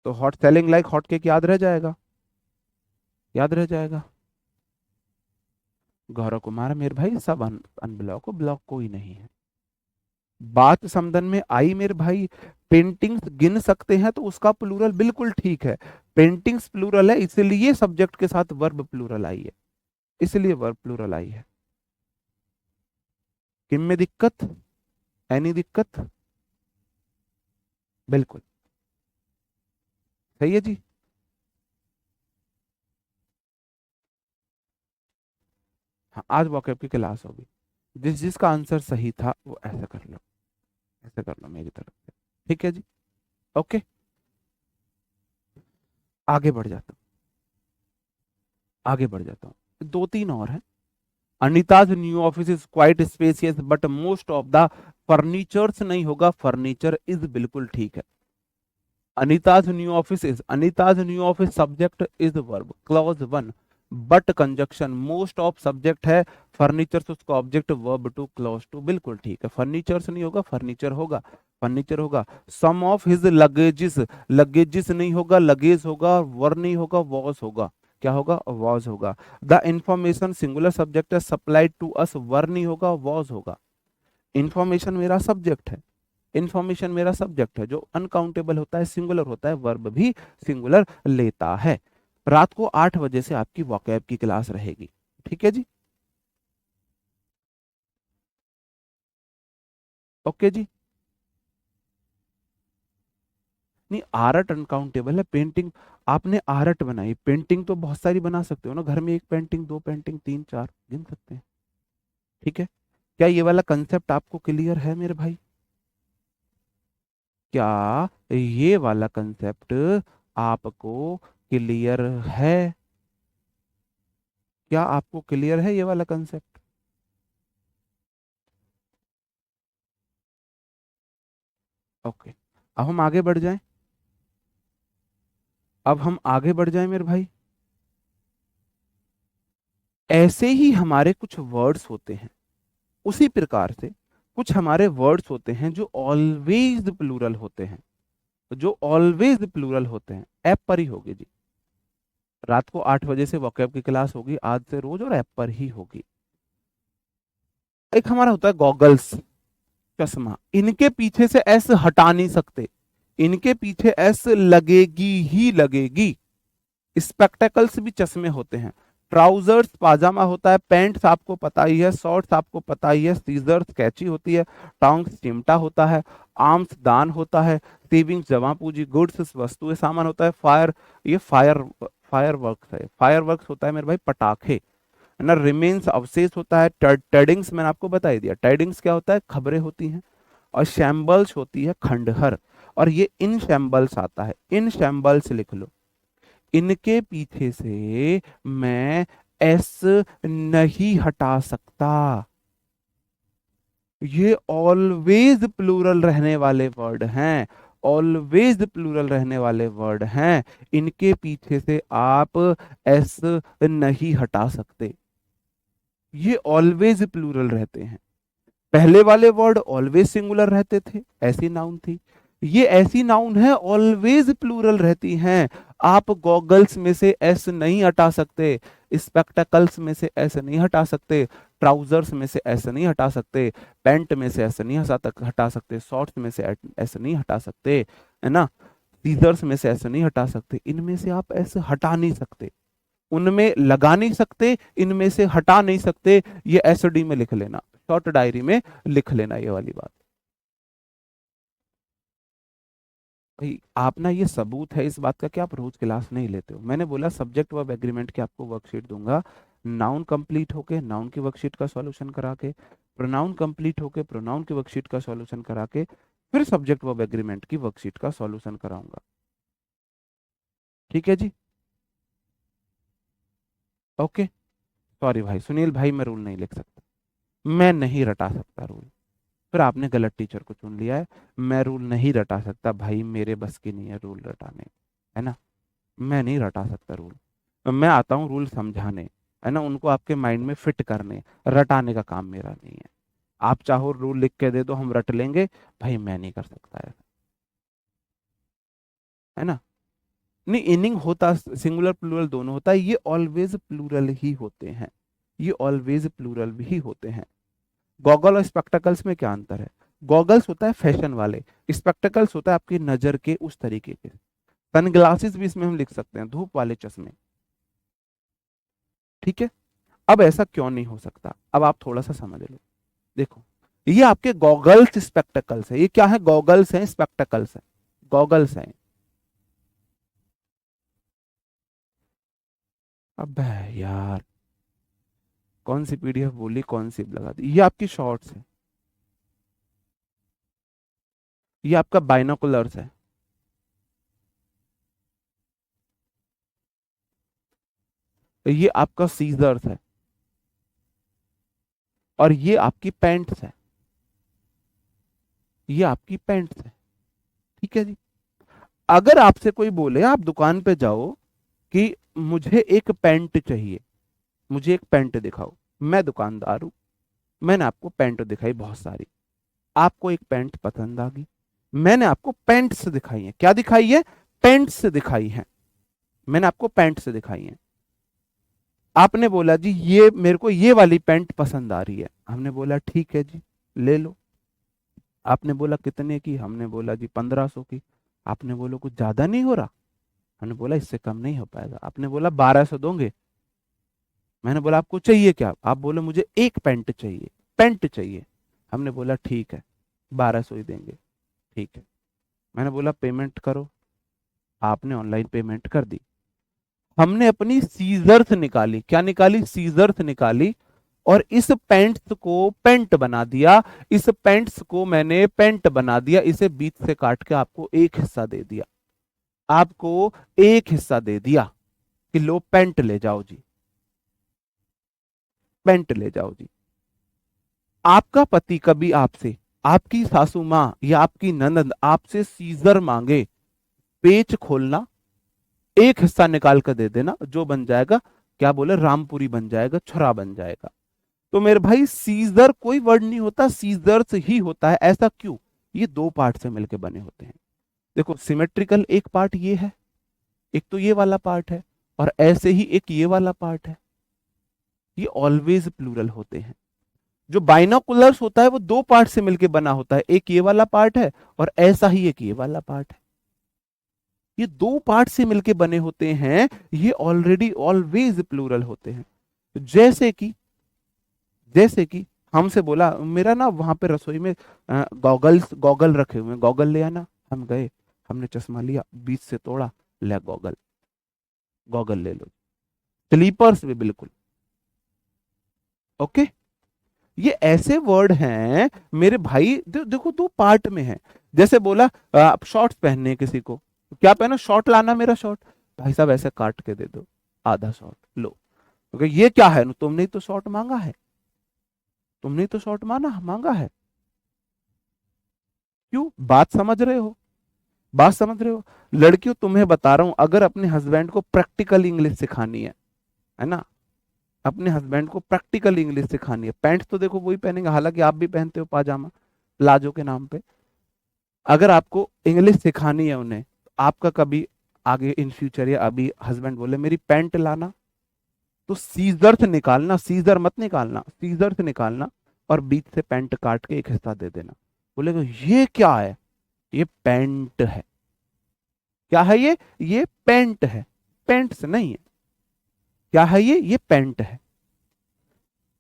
तो hot selling like hot cake याद रह जाएगा, याद रह जाएगा। गौरव कुमार मेरे भाई सब अनब्लॉक हो, ब्लॉक कोई नहीं है। बात समदन में आई मेरे भाई। पेंटिंग्स गिन सकते हैं तो उसका प्लूरल बिल्कुल ठीक है, पेंटिंग्स प्लूरल है इसलिए सब्जेक्ट के साथ वर्ब प्लूरल आई है, इसलिए वर्ब प्लूरल आई है। किम में दिक्कत, एनी दिक्कत? बिल्कुल सही है जी। हाँ, आज वॉकअप की क्लास होगी, जिस जिसका आंसर सही था वो ऐसा कर लो, ऐसा कर लो मेरी तरफ से, ठीक है जी। ओके, आगे बढ़ जाता हूँ, आगे बढ़ जाता हूँ, दो तीन और हैं। Anita's new office is quite spacious but most of the furnitures, नहीं होगा, फर्नीचर इज बिल्कुल ठीक है। Anita's new office subject is verb, clause one, but conjunction most of subject है, फर्नीचर उसका object, verb two, clause two, बिल्कुल ठीक है। फर्नीचर्स नहीं होगा, फर्नीचर होगा, फर्नीचर होगा। सम ऑफ हिज लगेजेस, लगेजेस नहीं होगा, लगेज होगा, वर नहीं होगा, वॉज होगा, क्या होगा, वॉज होगा। द इंफॉर्मेशन सिंगुलर सब्जेक्ट है, सप्लाइड टू अस, वर नहीं होगा, वॉज होगा। इंफॉर्मेशन मेरा सब्जेक्ट है, इंफॉर्मेशन मेरा सब्जेक्ट है, जो अनकाउंटेबल होता है सिंगुलर होता है, वर्ब भी सिंगुलर लेता है। रात को 8 बजे से आपकी वोकैब की क्लास रहेगी, ठीक है जी। ओके जी। नहीं, आर्ट अनकाउंटेबल है, पेंटिंग आपने आर्ट बनाई, पेंटिंग तो बहुत सारी बना सकते हो ना घर में, एक पेंटिंग, दो पेंटिंग, तीन चार गिन सकते हैं, ठीक है। क्या ये वाला कंसेप्ट आपको क्लियर है मेरे भाई? क्या ये वाला कंसेप्ट आपको क्लियर है? क्या आपको क्लियर है ये वाला कंसेप्ट? ओके, अब हम आगे बढ़ जाएं, अब हम आगे बढ़ जाएं मेरे भाई। ऐसे ही हमारे कुछ वर्ड्स होते हैं, उसी प्रकार से कुछ हमारे वर्ड्स होते हैं जो ऑलवेज प्लूरल होते हैं, जो ऑलवेज प्लूरल होते हैं। ऐप पर ही होगी जी, रात को 8 बजे से वोकैब की क्लास होगी आज से रोज, और ऐप पर ही होगी। एक हमारा होता है गॉगल्स, चश्मा, इनके पीछे से एस हटा नहीं सकते, इनके पीछे एस लगेगी ही लगेगी। स्पेक्टेकल्स भी चश्मे होते हैं। ट्राउजर्स पाजामा होता है, पैंट्स आपको पता ही है, शॉर्ट्स आपको पता ही है, सीजर्स कैची होती है, टोंग्स चिमटा होता है, आर्म्स दान होता है, सेविंग्स जमा पूंजी, गुड्स वस्तुएं सामान होता है, फायर, ये फायर वर्क्स है, फायर वर्क्स होता है मेरे भाई पटाखे, है ना। रिमेन्स अवशेष होता है, टर्डिंग्स मैंने आपको बता ही दिया, टर्डिंग्स क्या होता है, खबरें होती हैं। और शैम्बल्स होती है खंडहर, और ये इन शैम्बल्स आता है, इन शैम्बल्स लिख लो। इनके पीछे से मैं एस नहीं हटा सकता, ये ऑलवेज प्लूरल रहने वाले वर्ड हैं, ऑलवेज प्लूरल रहने वाले वर्ड हैं, इनके पीछे से आप एस नहीं हटा सकते, ये ऑलवेज प्लूरल रहते हैं। पहले वाले वर्ड ऑलवेज सिंगुलर रहते थे, ऐसी नाउन थी, ये ऐसी नाउन है ऑलवेज प्लूरल रहती हैं। आप गॉगल्स में से एस नहीं हटा सकते, स्पेक्टेकल्स में से एस नहीं हटा सकते, ट्राउजर्स में से एस नहीं हटा सकते, पैंट में से एस नहीं हटा सकते, शॉर्ट्स में से एस नहीं हटा सकते, है ना, सीजर्स में से एस नहीं हटा सकते, इनमें से आप एस हटा नहीं सकते, उनमें लगा नहीं सकते, इनमें से हटा नहीं सकते। ये एसडी में लिख लेना, शॉर्ट डायरी में लिख लेना ये वाली बात। भाई आप ना, ये सबूत है इस बात का कि आप रोज क्लास नहीं लेते हो। मैंने बोला सब्जेक्ट वर्ब एग्रीमेंट की आपको वर्कशीट दूंगा, नाउन कंप्लीट होके नाउन की वर्कशीट का सॉल्यूशन करा के, प्रोनाउन कंप्लीट होके प्रोनाउन की वर्कशीट का सॉल्यूशन करा के, फिर सब्जेक्ट वर्ब एग्रीमेंट की वर्कशीट का सॉल्यूशन कराऊंगा। ठीक है जी। ओके। सॉरी भाई सुनील भाई, मैं रूल नहीं लिख सकता, मैं नहीं रटा सकता रूल। फिर आपने गलत टीचर को चुन लिया है। मैं रूल नहीं रटा सकता भाई, मेरे बस की नहीं है रूल रटाने, है ना। मैं नहीं रटा सकता रूल। मैं आता हूँ रूल समझाने, है ना, उनको आपके माइंड में फिट करने। रटाने का काम मेरा नहीं है। आप चाहो रूल लिख के दे दो, हम रट लेंगे। भाई मैं नहीं कर सकता है ना। नहीं, इनिंग होता सिंगुलर प्लूरल दोनों होता है, ये ऑलवेज प्लूरल ही होते हैं। ये ऑलवेज प्लूरल भी होते हैं। गॉगल और स्पेक्टेकल्स में क्या अंतर है? गॉगल्स होता है फैशन वाले, स्पेक्टेकल्स होता है आपकी नजर के उस तरीके के। सनग्लासेस भी इसमें हम लिख सकते हैं, धूप वाले चश्मे। ठीक है। अब ऐसा क्यों नहीं हो सकता, अब आप थोड़ा सा समझ लो। देखो, ये आपके गॉगल्स स्पेक्टेकल्स है। ये क्या है? गॉगल्स हैं, स्पेक्टेकल्स है, गॉगल्स हैं। अब यार, कौन सी पीडीएफ बोली, कौन सी लगा दी? ये आपकी शॉर्ट्स है, ये आपका बाइनोकुलर्स है, ये आपका सीजर्स है, और ये आपकी पैंट्स है, ये आपकी पैंट्स है। ठीक है जी। अगर आपसे कोई बोले, आप दुकान पे जाओ कि मुझे एक पैंट चाहिए, मुझे एक पैंट दिखाओ, मैं दुकानदार हूं, मैंने आपको पैंट दिखाई बहुत सारी, आपको एक पैंट पसंद आ गई, मैंने आपको पैंट्स दिखाई है। क्या दिखाई है? पैंट्स दिखाई है। मैंने आपको पैंट्स दिखाई है। आपने बोला जी ये मेरे को ये वाली पैंट पसंद आ रही है, हमने बोला ठीक है जी, ले लो। आपने बोला कितने की? हमने बोला जी 1500 की। आपने बोला कुछ ज्यादा नहीं हो रहा? हमने बोला इससे कम नहीं हो पाएगा। आपने बोला 1200 दोगे? मैंने बोला आपको चाहिए क्या? आप बोले मुझे एक पैंट चाहिए, पैंट चाहिए। हमने बोला ठीक है, 1200 ही देंगे। ठीक है। मैंने बोला पेमेंट करो। आपने ऑनलाइन पेमेंट कर दी। हमने अपनी सीजर्स निकाली। क्या निकाली? सीजर्स निकाली। और इस पैंट्स को पेंट बना दिया, इस पैंट्स को मैंने पेंट बना दिया, इसे बीच से काट के आपको एक हिस्सा दे दिया, आपको एक हिस्सा दे दिया कि लो पेंट ले जाओ जी, पेंट ले जाओ जी। आपका पति कभी आपसे, आपकी सासू मां या आपकी ननद आपसे सीजर मांगे, पेच खोलना, एक हिस्सा निकाल कर दे देना, जो बन जाएगा, क्या बोले, रामपुरी बन जाएगा, छुरा बन जाएगा। तो मेरे भाई सीजर कोई वर्ड नहीं होता, सीजर्स ही होता है। ऐसा क्यों? ये दो पार्ट से मिलकर बने होते हैं। देखो, सिमेट्रिकल एक पार्ट ये है, एक तो ये वाला पार्ट है, और ऐसे ही एक ये वाला पार्ट है। ये ऑलवेज प्लूरल होते हैं। जो बाइनोकुलर्स होता है वो दो पार्ट से मिलकर बना होता है, एक ये वाला पार्ट है और ऐसा ही एक ये वाला पार्ट है। ये दो पार्ट से मिलकर बने होते हैं, ये ऑलरेडी ऑलवेज प्लूरल होते हैं। जैसे कि हमसे बोला, मेरा ना वहां पे रसोई में गॉगल रखे हुए हैं, गॉगल ले आना। हम गए, हमने चश्मा लिया, बीच से तोड़ा, ले गॉगल, गॉगल ले लो। स्लीपर्स भी बिल्कुल। ओके। ये ऐसे वर्ड हैं मेरे भाई, देखो दो पार्ट में है। जैसे बोला आप शॉर्ट्स पहनने हैं किसी को, तो क्या पहना? शॉर्ट लाना मेरा शॉर्ट। भाई साहब ऐसे काट के दे दो, आधा शॉर्ट लो। क्योंकि ये क्या है, तुमने ही तो शॉर्ट मांगा है, तुमने ही तो शॉर्ट माना मांगा है। क्यों? बात समझ रहे हो? बात समझ रहे हो? लड़कियों तुम्हें बता रहा हूं, अगर अपने हस्बैंड को प्रैक्टिकल इंग्लिश सिखानी है ना, अपने हस्बैंड को प्रैक्टिकल इंग्लिश सिखानी है, पैंट तो देखो वही पहनेंगे, हालांकि आप भी पहनते हो पाजामा प्लाजो के नाम पे। अगर आपको इंग्लिश सिखानी है उन्हें, तो आपका कभी आगे इन फ्यूचर या अभी हस्बैंड बोले मेरी पैंट लाना, तो सीजर्स निकालना, सीजर मत निकालना, सीजर्स निकालना, और बीच से पैंट काट के एक हिस्सा दे देना। बोलेगा ये क्या है? ये पैंट है। क्या है ये पैंट है, पैंट से नहीं है। क्या है ये पैंट है।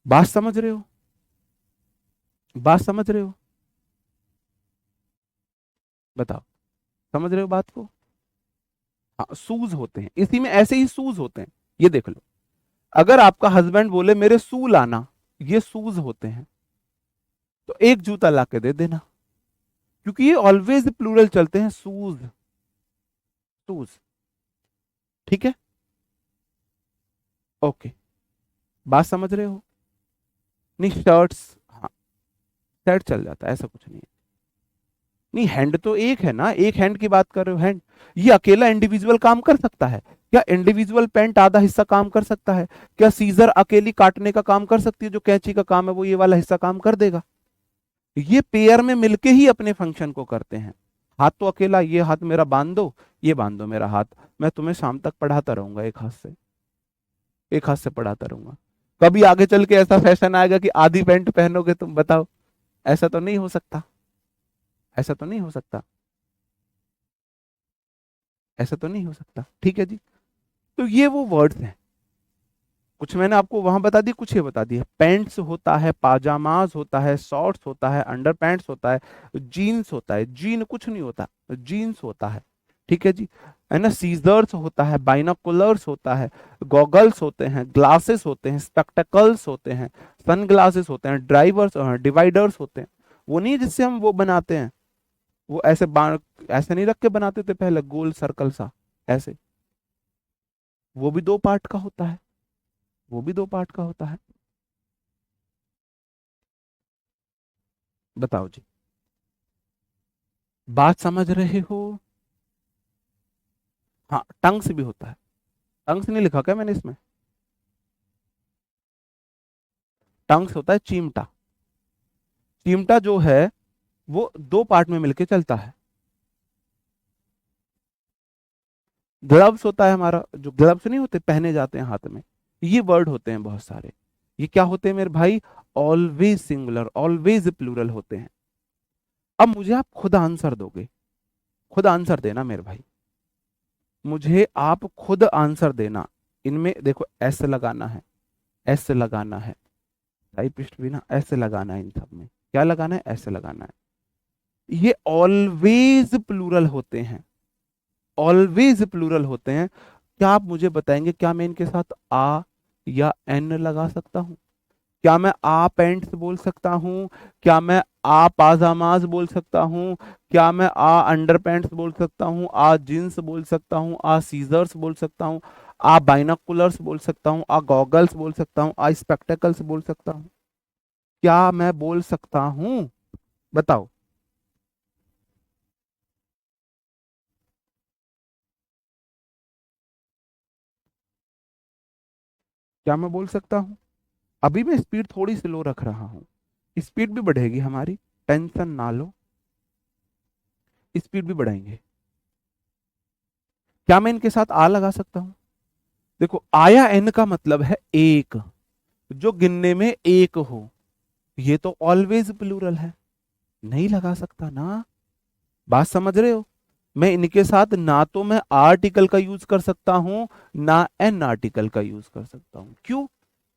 बात समझ रहे हो? बात समझ रहे हो? बताओ, समझ रहे हो बात को? हाँ, शूज होते हैं, इसी में ऐसे ही शूज होते हैं। ये देख लो, अगर आपका हस्बैंड बोले मेरे शू लाना, ये शूज होते हैं, तो एक जूता ला के दे देना, क्योंकि ये ऑलवेज प्लूरल चलते हैं, शूज, शूज। ठीक है, ओके, बात समझ रहे हो? नहीं शर्ट्स, हाँ शर्ट चल जाता है, ऐसा कुछ नहीं है। नहीं हैंड तो एक है ना, एक हैंड की बात कर रहे हो, हैंड। ये अकेला इंडिविजुअल काम कर सकता है क्या? इंडिविजुअल पेंट आधा हिस्सा काम कर सकता है क्या? सीजर अकेली काटने का काम कर सकती है, जो कैंची का काम है वो ये वाला हिस्सा काम कर देगा? ये पेयर में मिलके ही अपने फंक्शन को करते हैं। हाथ तो अकेला, ये हाथ मेरा बांध दो, ये बांध दो मेरा हाथ, मैं तुम्हें शाम तक पढ़ाता रहूंगा एक हाथ से, एक हाथ से पढ़ाता रहूंगा। कभी आगे चल के ऐसा फैशन आएगा कि आधी पैंट पहनोगे तुम, बताओ? ऐसा तो नहीं हो सकता, ऐसा तो नहीं हो सकता, ऐसा तो नहीं हो सकता। ठीक है जी, तो ये वो वर्ड्स हैं, कुछ मैंने आपको वहां बता दी, कुछ ये बता दिया। पैंट्स होता है, पाजामाज होता है, शॉर्ट्स होता है, अंडर पैंट्स होता है, जीन्स होता है, जीन कुछ नहीं होता, जीन्स होता है। ठीक है जी, है ना? सीजर्स होता है, बाइनोकुलर्स होता है, गॉगल्स होते हैं, ग्लासेस होते हैं, स्पेक्टेकल्स होते हैं, सन ग्लासेस होते हैं, ड्राइवर्स डिवाइडर्स होते हैं। वो नहीं जिससे हम वो बनाते हैं, वो ऐसे ऐसे नहीं रख के बनाते थे पहले, गोल सर्कल सा ऐसे, वो भी दो पार्ट का होता है, वो भी दो पार्ट का होता है। बताओ जी, बात समझ रहे हो? हाँ टंग्स भी होता है, टंग्स नहीं लिखा क्या मैंने इसमें? टंग्स होता है चिमटा, चिमटा जो है वो दो पार्ट में मिलके चलता है। ग्लव्स होता है हमारा, जो ग्लव्स नहीं होते पहने जाते हैं हाथ में, ये वर्ड होते हैं बहुत सारे। ये क्या होते हैं मेरे भाई? ऑलवेज सिंगुलर, ऑलवेज प्लूरल होते हैं। अब मुझे आप खुद आंसर दोगे, खुद आंसर देना मेरे भाई, मुझे आप खुद आंसर देना। इनमें देखो एस लगाना है, एस लगाना है, टाइपिस्ट भी ना ऐसे लगाना है, इन सब में क्या लगाना है? ऐसे लगाना है। ये ऑलवेज प्लूरल होते हैं, ऑलवेज प्लूरल होते हैं। क्या आप मुझे बताएंगे क्या मैं इनके साथ आ या एन लगा सकता हूं? क्या मैं आ पैंट्स बोल सकता हूं? क्या मैं आ पाजामाज बोल सकता हूं? क्या मैं आ अंडर पैंट्स बोल सकता हूं? आ जींस बोल सकता हूं? आ सीजर्स बोल सकता हूं? आ बाइनोकुलर्स बोल सकता हूं? आ गॉगल्स बोल सकता हूं? आ स्पेक्टेकल्स बोल सकता हूं? क्या मैं बोल सकता हूं? बताओ। क्या मैं बोल सकता हूं? अभी मैं स्पीड थोड़ी स्लो रख रहा हूं, स्पीड भी बढ़ेगी हमारी, टेंशन ना लो, स्पीड भी बढ़ाएंगे। क्या मैं इनके साथ आ लगा सकता हूं? देखो आया एन का मतलब है एक, जो गिनने में एक हो, ये तो ऑलवेज प्लूरल है, नहीं लगा सकता ना। बात समझ रहे हो? मैं इनके साथ ना तो मैं आर्टिकल का यूज कर सकता हूं, ना एन आर्टिकल का यूज कर सकता हूं। क्यों?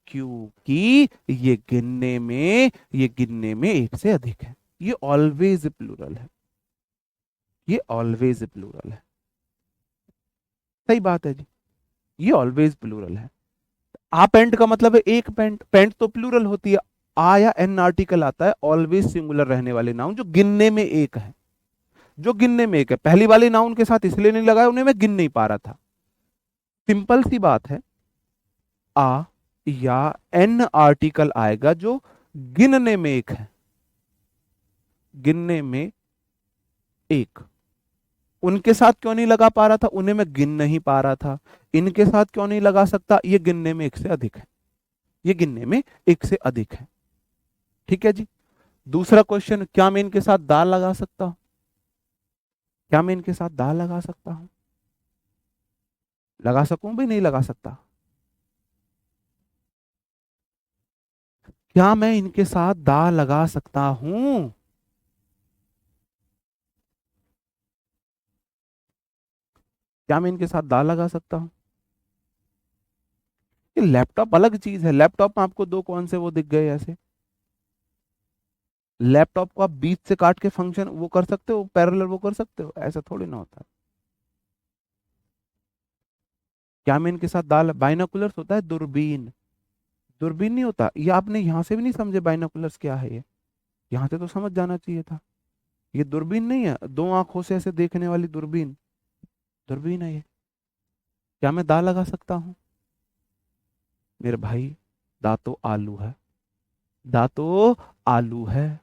क्योंकि ये गिनने में एक से अधिक है, ये ऑलवेज प्लूरल है, ये ऑलवेज प्लूरल है। सही बात है जी, ये ऑलवेज प्लूरल है। आ पेंट का मतलब है एक पेंट, पेंट तो प्लूरल होती है। आ या एन आर्टिकल आता है ऑलवेज सिंगुलर रहने वाले नाउन, जो गिनने में एक है, जो गिनने में एक है। पहली वाली नाउन के साथ इसलिए नहीं लगाया, उन्हें मैं गिन नहीं पा रहा था। सिंपल सी बात है, आ या एन आर्टिकल आएगा जो गिनने में एक है, गिनने में एक। उनके साथ क्यों नहीं लगा पा रहा था? उन्हें मैं गिन नहीं पा रहा था। इनके साथ क्यों नहीं लगा सकता? ये गिनने में एक से अधिक है, ये गिनने में एक से अधिक है। ठीक है जी, दूसरा क्वेश्चन, क्या मैं इनके साथ दा लगा सकता हूं? क्या मैं इनके साथ दा लगा सकता हूं? लगा सकूं भी, नहीं लगा सकता? क्या मैं इनके साथ दा लगा सकता हूं? क्या मैं इनके साथ दा लगा सकता हूं? ये लैपटॉप अलग चीज है, लैपटॉप में आपको दो कौन से वो दिख गए ऐसे? लैपटॉप को आप बीच से काट के फंक्शन वो कर सकते हो, पैरेलल वो कर सकते हो, ऐसा थोड़ी ना होता है। क्या में इनके साथ दाल, बाइनोकुलर्स होता है दूरबीन। दूरबीन नहीं होता ये, आपने यहां से भी नहीं समझे बाइनोकुलर्स क्या है ये, यहाँ से तो समझ जाना चाहिए था। ये दूरबीन नहीं है, दो आंखों से ऐसे देखने वाली दूरबीन, दूरबीन है ये। क्या मैं दा लगा सकता हूँ? मेरे भाई दा तो आलू है, दा तो आलू है।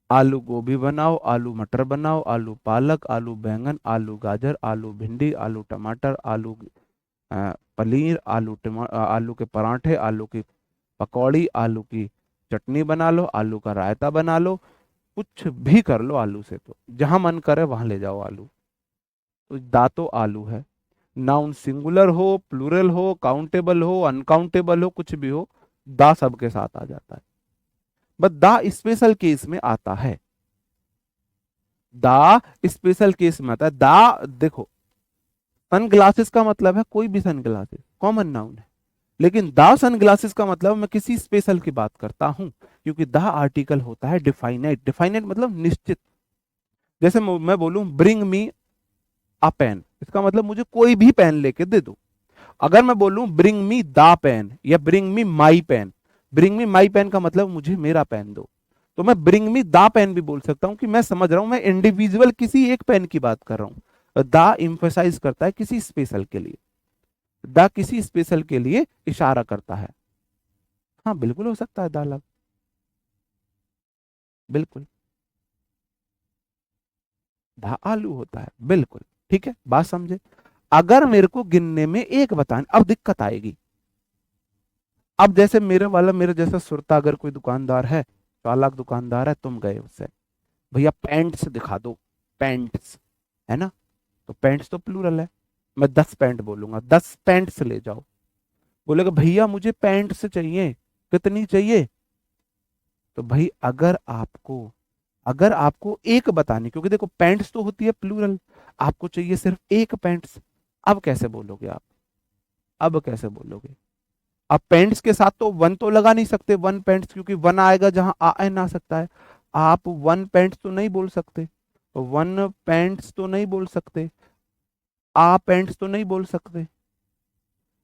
आलू गोभी बनाओ, आलू मटर बनाओ, आलू पालक, आलू बैंगन, आलू गाजर, आलू भिंडी, आलू टमाटर, आलू पनीर, आलू के पराठे, आलू की पकौड़ी, आलू की चटनी बना लो, आलू का रायता बना लो, कुछ भी कर लो आलू से, तो जहां मन करे वहां ले जाओ आलू। तो दा तो आलू है। नाउन सिंगुलर हो, प्लूरल हो, काउंटेबल हो, अनकाउंटेबल हो, कुछ भी हो, दा सबके साथ आ जाता है। बट दा स्पेशल केस में आता है, दा स्पेशल केस में आता है। दा देखो, सनग्लासेस का मतलब है कोई भी सनग्लासेस, कॉमन नाउन है। लेकिन द सनग्लासेस का मतलब मैं किसी स्पेशल की बात करता हूं, क्योंकि द आर्टिकल होता है डिफाइनाइट। डिफाइनाइट मतलब निश्चित। जैसे मैं बोलूं ब्रिंग मी अ पेन, इसका मतलब मुझे कोई भी पेन लेके दे दो। अगर मैं बोलूं ब्रिंग मी द पेन या bring me my pen, bring me my pen का मतलब मुझे मेरा पेन दो। तो मैं ब्रिंग मी द पेन भी बोल सकता हूं कि मैं समझ रहा हूं मैं इंडिविजुअल किसी एक पेन की बात कर रहा हूं। द इंफेसाइज करता है किसी स्पेशल के लिए, द किसी स्पेशल के लिए इशारा करता है। हाँ बिल्कुल हो सकता है द लव, बिल्कुल। द आलू होता है, बिल्कुल। ठीक है, बात समझे? अगर मेरे को गिनने में एक बताने, अब दिक्कत आएगी। अब जैसे मेरे वाला, मेरे जैसा सुरता अगर कोई दुकानदार है, चालाक दुकानदार है, तुम गए उससे, भैया पैंट्स दिखा दो, पैंट्स, है ना? तो पैंट्स तो प्लूरल है, मैं 10 पैंट बोलूंगा, 10 पैंट्स ले जाओ। बोलेगा भैया मुझे पैंट्स चाहिए, कितनी चाहिए? तो भाई अगर आपको एक बतानी, क्योंकि देखो पैंट्स तो होती है प्लूरल, आपको चाहिए सिर्फ एक पैंट्स, अब कैसे बोलोगे आप? अब कैसे बोलोगे? आप पेंट्स के साथ तो वन तो लगा नहीं सकते, वन पेंट्स, क्योंकि वन आएगा जहां आ एन आ सकता है। आप वन पेंट्स तो नहीं बोल सकते, वन पेंट्स तो नहीं बोल सकते, आ पेंट्स तो नहीं बोल सकते।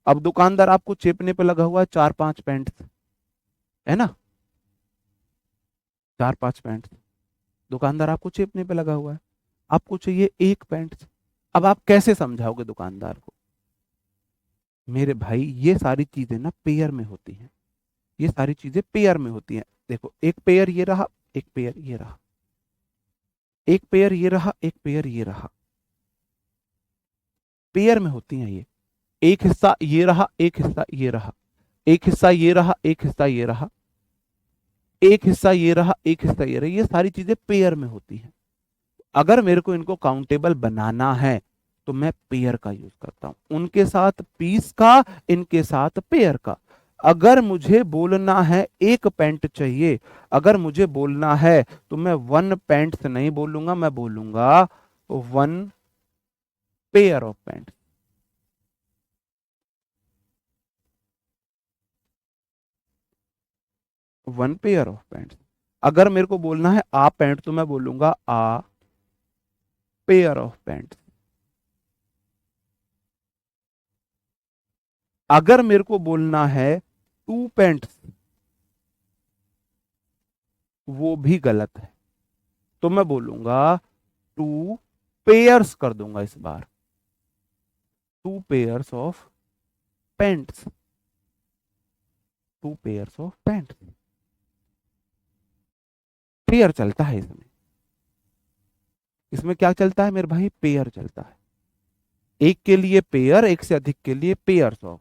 अब दुकानदार आपको चेपने पे लगा हुआ है 4-5 पेंट्स, है ना? 4-5 पेंट्स, दुकानदार आपको चेपने पे लगा हुआ है, आपको चाहिए एक पेंट्स। अब आप कैसे समझाओगे दुकानदार को? मेरे भाई ये सारी चीजें ना पेयर में होती हैं, ये सारी चीजें पेयर में होती हैं। देखो एक पेयर ये रहा, एक पेयर ये रहा, एक पेयर ये रहा, एक पेयर ये रहा, पेयर में होती हैं ये। एक हिस्सा ये रहा, एक हिस्सा ये रहा, एक हिस्सा ये रहा, एक हिस्सा ये रहा, एक हिस्सा ये रहा, एक हिस्सा ये रहा, ये सारी चीजें पेयर में होती हैं। अगर मेरे को इनको काउंटेबल बनाना है तो मैं पेयर का यूज करता हूं, उनके साथ पीस का, इनके साथ पेयर का। अगर मुझे बोलना है एक पैंट चाहिए, अगर मुझे बोलना है, तो मैं वन पैंट्स नहीं बोलूंगा, मैं बोलूंगा one pair of pant. One pair of pant. अगर मेरे को बोलना है आ पैंट, तो मैं बोलूंगा आ पेयर ऑफ पैंट। अगर मेरे को बोलना है टू पैंट्स, वो भी गलत है, तो मैं बोलूंगा टू पेयर्स कर दूंगा इस बार, two pairs of pants, two pairs of pants. Pair चलता है इसमें, इसमें क्या चलता है मेरे भाई? पेयर चलता है। एक के लिए पेयर, एक से अधिक के लिए पेयर्स ऑफ,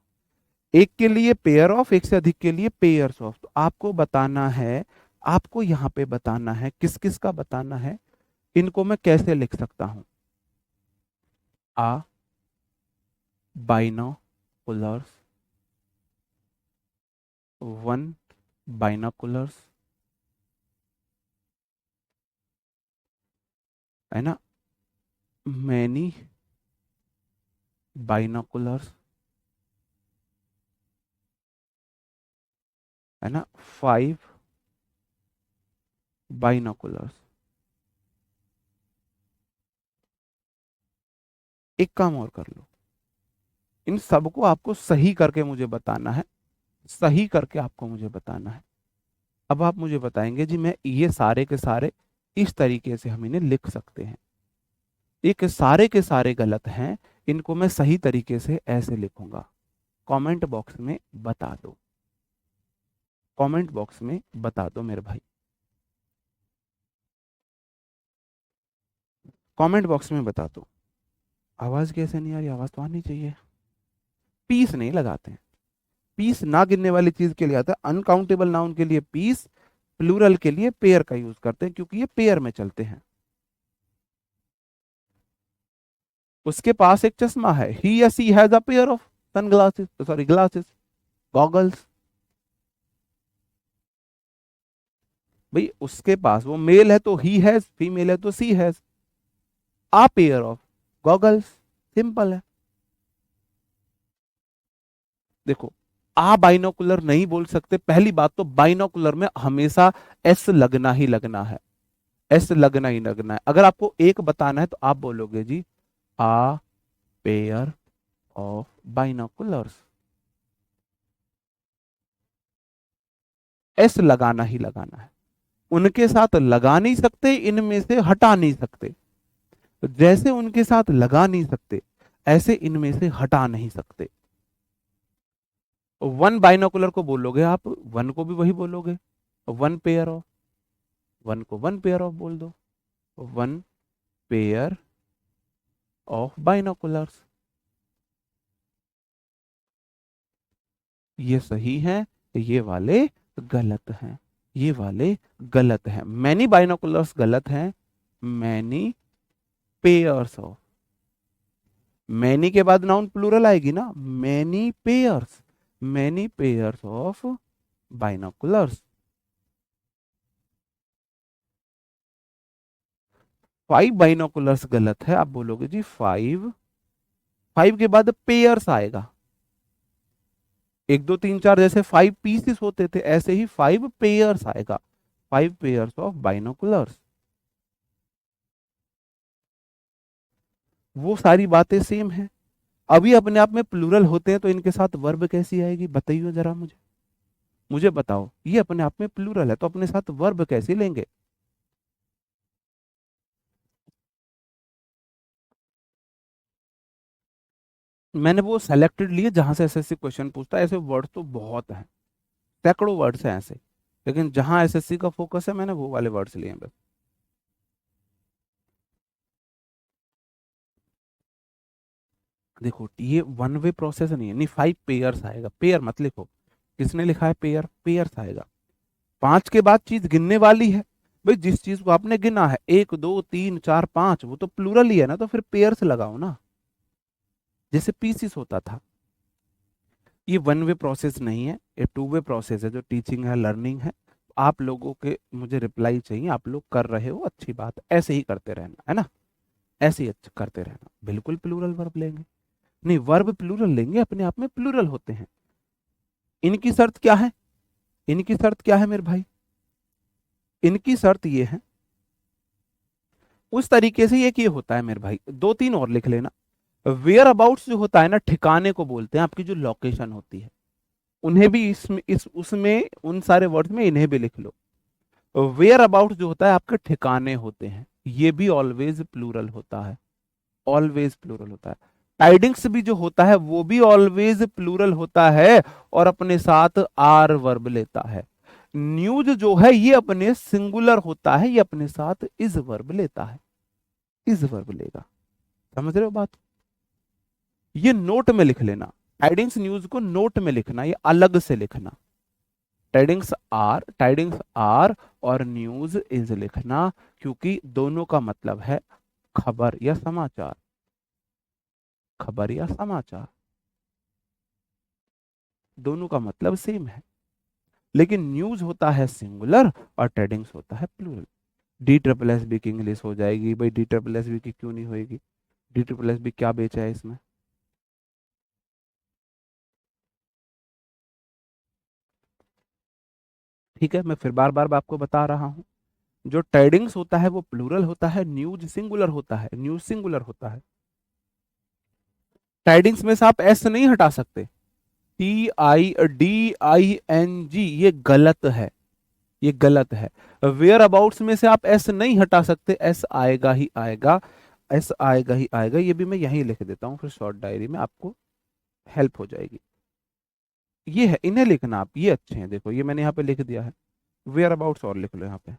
एक के लिए पेयर ऑफ, एक से अधिक के लिए पेयर्स ऑफ। तो आपको बताना है, आपको यहां पे बताना है, किस किस का बताना है। इनको मैं कैसे लिख सकता हूं? आ बाइनोकुलर्स, वन बाइनोकुलर्स, है ना? मैनी बाइनोकुलर्स, है ना? 5 बाइनोकुलर्स। एक काम और कर लो, इन सबको आपको सही करके मुझे बताना है, सही करके आपको मुझे बताना है। अब आप मुझे बताएंगे जी मैं ये सारे के सारे इस तरीके से हम इन्हें लिख सकते हैं, ये सारे के सारे गलत हैं, इनको मैं सही तरीके से ऐसे लिखूंगा। कमेंट बॉक्स में बता दो, कमेंट बॉक्स में बता दो मेरे भाई, कमेंट बॉक्स में बता दो। आवाज कैसे नहीं आ रही? आवाज तो आनी चाहिए। पीस नहीं लगाते हैं, पीस ना गिनने वाली चीज के लिए आता है, अनकाउंटेबल नाउन के लिए पीस, प्लूरल के लिए पेयर का यूज करते हैं क्योंकि ये पेयर में चलते हैं। उसके पास एक चश्मा है, ही या she has a pair of sunglasses, sorry glasses, goggles. भाई उसके पास, वो मेल है तो ही हैज, फीमेल है तो she has a pair of goggles, simple है। देखो, आ बाइनोकुलर नहीं बोल सकते, पहली बात तो बाइनोकुलर में हमेशा एस लगना ही लगना है, एस लगना ही लगना है। अगर आपको एक बताना है तो आप बोलोगे जी आ पेयर ऑफ बाइनोकुलर्स, एस लगाना ही लगाना है। उनके साथ लगा नहीं सकते, इनमें से हटा नहीं सकते। तो जैसे उनके साथ लगा नहीं सकते, ऐसे इनमें से हटा नहीं सकते। वन बाइनोकुलर को बोलोगे आप, वन को भी वही बोलोगे, वन पेयर ऑफ, वन को वन पेयर ऑफ बोल दो, वन पेयर ऑफ बाइनोकुलर्स। ये सही है, ये वाले गलत हैं, ये वाले गलत हैं। मैनी बाइनोकुलर्स गलत हैं, मैनी पेयर्स ऑफ, मैनी के बाद नाउन प्लूरल आएगी ना, many pairs, many pairs of binoculars. Five binoculars गलत है, आप बोलोगे जी फाइव, फाइव के बाद पेयर्स आएगा, एक दो तीन चार जैसे फाइव पीसेस होते थे ऐसे ही फाइव पेयर्स आएगा, फाइव पेयर्स ऑफ बाइनोकुलर्स। वो सारी बातें सेम है। अभी अपने आप में प्लूरल होते हैं तो इनके साथ वर्ब कैसी आएगी बताइए जरा मुझे, मुझे बताओ। ये अपने आप में प्लूरल है तो अपने साथ वर्ब कैसे लेंगे? मैंने वो सेलेक्टेड लिए जहां से एसएससी क्वेश्चन पूछता है, ऐसे वर्ड तो बहुत हैं, सैकड़ों वर्ड्स हैं ऐसे, लेकिन जहां एसएससी का फोकस है मैंने वो वाले वर्ड्स लिए हैं बस। देखो ये वन वे प्रोसेस नहीं है, नहीं फाइव पेयर्स आएगा, पेयर मत लिखो, किसने लिखा है पेयर, पेयर्स आएगा। पांच के बाद चीज गिनने वाली है, भाई जिस चीज को आपने गिना है एक दो तीन चार पांच, वो तो प्लूरल ही है ना, तो फिर पेयर्स लगाओ ना, जैसे पीसीस होता था। ये वन वे प्रोसेस नहीं है, ये टू वे प्रोसेस है, जो टीचिंग है लर्निंग है। आप लोगों के मुझे रिप्लाई चाहिए, आप लोग कर रहे हो अच्छी बात है, ऐसे ही करते रहना है ना, ऐसे ही करते रहना। बिल्कुल प्लूरल वर्ब लेंगे, नहीं वर्ब प्लूरल लेंगे, अपने आप में प्लूरल होते हैं। इनकी शर्त क्या है, इनकी शर्त क्या है मेरे भाई, इनकी शर्त ये है, उस तरीके से एक ये होता है मेरे भाई, दो तीन और लिख लेना। वेयर अबाउट्स जो होता है ना, ठिकाने को बोलते हैं, आपकी जो लोकेशन होती है, उन्हें भी इसमें इस उसमें उन सारे वर्ड्स में इन्हें भी लिख लो। वेयर अबाउट जो होता है आपके ठिकाने होते हैं, ये भी ऑलवेज प्लूरल होता है, ऑलवेज प्लूरल होता है। टाइडिंग्स भी जो होता है वो भी ऑलवेज प्लूरल होता है और अपने साथ आर वर्ब लेता है। न्यूज जो है ये अपने सिंगुलर होता है, ये अपने साथ इज वर्ब लेता है, इज वर्ब लेगा। समझ रहे हो बात? ये नोट में लिख लेना, टाइडिंग्स न्यूज को नोट में लिखना, ये अलग से लिखना। टाइडिंग्स आर और न्यूज इज लिखना, क्योंकि दोनों का मतलब है खबर या समाचार, खबर या समाचार, दोनों का मतलब सेम है। लेकिन न्यूज होता है सिंगुलर और टाइडिंग्स होता है plural. D triple S B की इंग्लिश हो जाएगी भाई, डी ट्रिपल एस बी की क्यों नहीं होएगी? डी ट्रिपल एस बी क्या बेचा है इसमें? ठीक है, मैं फिर बार बार आपको बता रहा हूं, जो टाइडिंग्स होता है वो प्लूरल होता है, न्यूज सिंगुलर होता है, न्यूज सिंगुलर होता है। टाइडिंग्स में से आप एस नहीं हटा सकते, TIDING, ये गलत है, ये गलत है। वेयर अबाउट्स में से आप एस नहीं हटा सकते, एस आएगा ही आएगा, एस आएगा ही आएगा। ये भी मैं यहीं लिख देता हूँ फिर शॉर्ट डायरी में, आपको हेल्प हो जाएगी। ये है, इन्हें लिखना आप, ये अच्छे हैं, देखो ये मैंने यहाँ पे लिख दिया है। वेयर अबाउट्स और लिख लो यहाँ पे,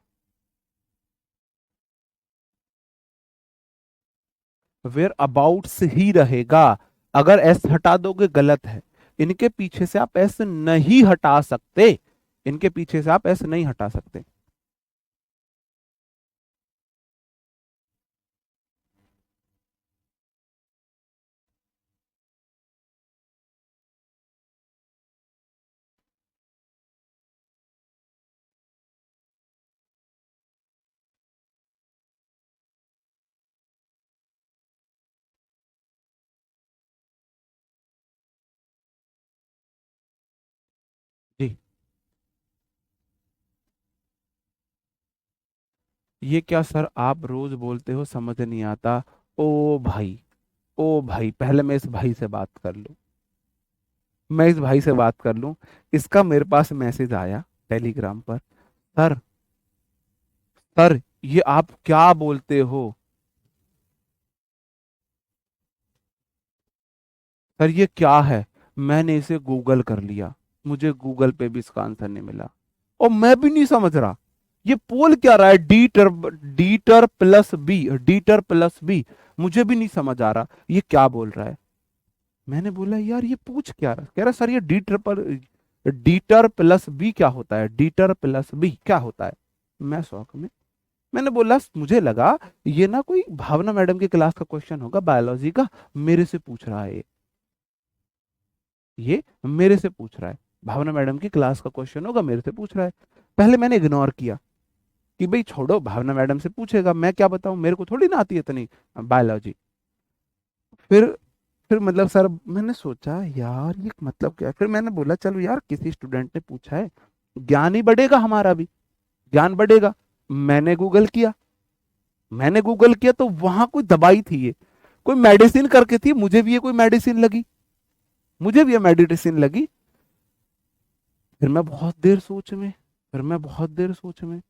वेयर अबाउट्स ही रहेगा। अगर एस हटा दोगे गलत है। इनके पीछे से आप एस नहीं हटा सकते, इनके पीछे से आप एस नहीं हटा सकते। जी, ये क्या सर आप रोज बोलते हो, समझ नहीं आता। ओ भाई, ओ भाई, पहले मैं इस भाई से बात कर लूं, मैं इस भाई से बात कर लूं। इसका मेरे पास मैसेज आया टेलीग्राम पर, सर, सर ये आप क्या बोलते हो, सर ये क्या है। मैंने इसे गूगल कर लिया, मुझे गूगल पे भी इसका आंसर नहीं मिला, और मैं भी नहीं समझ रहा ये पोल क्या रहा है, डीटर प्लस बी, डीटर प्लस बी। मुझे भी नहीं समझ आ रहा ये क्या बोल रहा है। मैंने बोला यार ये पूछ क्या रहा, कह रहा सर ये डीटर प्लस बी क्या होता है, डीटर प्लस बी क्या होता है। मैं शौक में, मैंने बोला मुझे लगा ये ना कोई भावना मैडम की क्लास का क्वेश्चन होगा बायोलॉजी का, मेरे से पूछ रहा है ये मेरे से पूछ रहा है, भावना मैडम की क्लास का क्वेश्चन होगा, मेरे से पूछ रहा है। पहले मैंने इग्नोर किया कि भाई छोड़ो, भावना मैडम से पूछेगा, मैं क्या बताऊं, मेरे को थोड़ी ना आती है इतनी बायोलॉजी। फिर फिर मतलब सर, मैंने सोचा यार ये मतलब क्या है? फिर मैंने बोला चलो यार किसी स्टूडेंट ने पूछा है, ज्ञान ही बढ़ेगा, हमारा भी ज्ञान बढ़ेगा। मैंने गूगल किया, मैंने गूगल किया तो वहां कोई दवाई थी, ये कोई मेडिसिन करके थी, मुझे भी ये कोई मेडिसिन लगी, मुझे भी ये मेडिसिन लगी। फिर मैं बहुत देर सोच में, फिर मैं बहुत देर सोच में,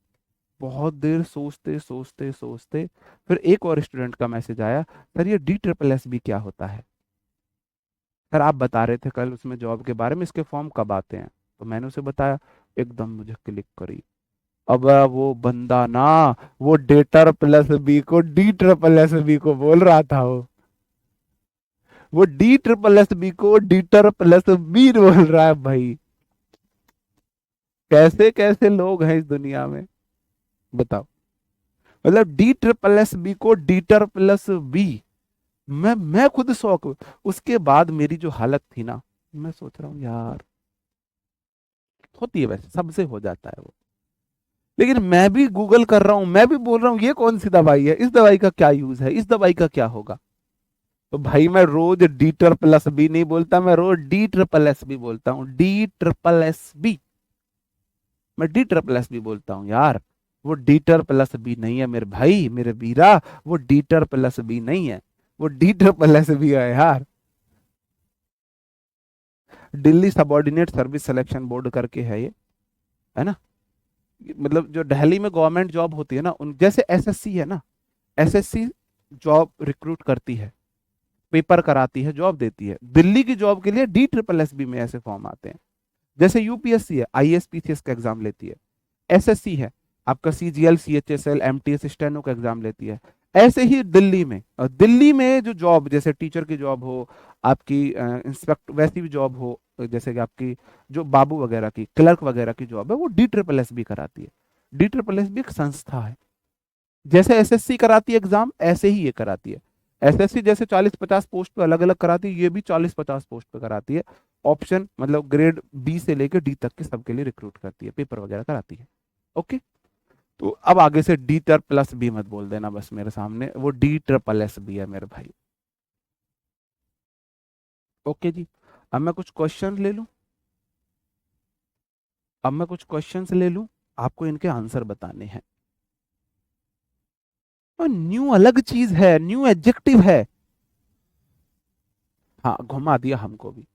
बहुत देर सोचते सोचते सोचते, फिर एक और स्टूडेंट का मैसेज आया, सर ये DSSS क्या होता है। सर आप बता रहे थे कल उसमें जॉब के बारे में, इसके फॉर्म कब आते हैं। तो मैंने उसे बताया, एकदम मुझे क्लिक करी। अब वो बंदा ना, वो DSSS को DSSS को बोल रहा था, वो DSSS को DSSS बोल रहा है भाई। कैसे कैसे लोग हैं इस दुनिया में, बताओ। मतलब DSSS को DSSS, मैं खुद शौक। उसके बाद मेरी जो हालत थी ना, मैं सोच रहा हूँ यार, होती है वैसे, सबसे हो जाता है वो। लेकिन मैं भी गूगल कर रहा हूँ, मैं भी बोल रहा हूँ ये कौन सी दवाई है, इस दवाई का क्या यूज है, इस दवाई का क्या होगा। तो भाई मैं रोज DSSS नहीं बोलता, मैं रोज DSSS बोलता हूँ, DSSS। मैं DSSS बोलता हूँ यार, वो DSSS नहीं है मेरे भाई, मेरे वीरा, वो DSSS नहीं है, वो DSSS है यार। Delhi subordinate service selection board करके है ये, है ना। मतलब जो दिल्ली में गवर्नमेंट जॉब होती है ना, उन जैसे SSC है ना, SSC जॉब रिक्रूट करती है, पेपर कराती है, जॉब देती है। दिल्ली की जॉब के लिए DSSS में ऐसे फॉर्म आते हैं। जैसे UPSC है, IAS PCS का एग्जाम लेती है, SSC है आपका CGL CHSL MTS स्टेनो का एग्जाम लेती है। ऐसे ही दिल्ली में, और दिल्ली में जो जॉब, जैसे टीचर की जॉब हो, आपकी इंस्पेक्टर वैसी भी जॉब हो, जैसे कि आपकी जो बाबू वगैरह की, क्लर्क वगैरह की जॉब है, वो DSSS कराती है। DSSS एक संस्था है, जैसे SSC कराती है एग्जाम, ऐसे ही ये कराती है। SSC जैसे 40-50 पोस्ट पे अलग अलग कराती है, ये भी 40-50 पोस्ट पे कराती है। ऑप्शन मतलब ग्रेड B से लेकर D तक के सबके लिए रिक्रूट करती है, पेपर वगैरह कराती है। ओके। तो अब आगे से DSSS मत बोल देना बस मेरे सामने, वो DSSS है मेरे भाई। ओके जी। अब मैं कुछ क्वेश्चन ले लूं, अब मैं कुछ क्वेश्चंस ले लूं, आपको इनके आंसर बताने हैं। और न्यू अलग चीज है, न्यू एडजेक्टिव है। हाँ, घुमा दिया हमको भी।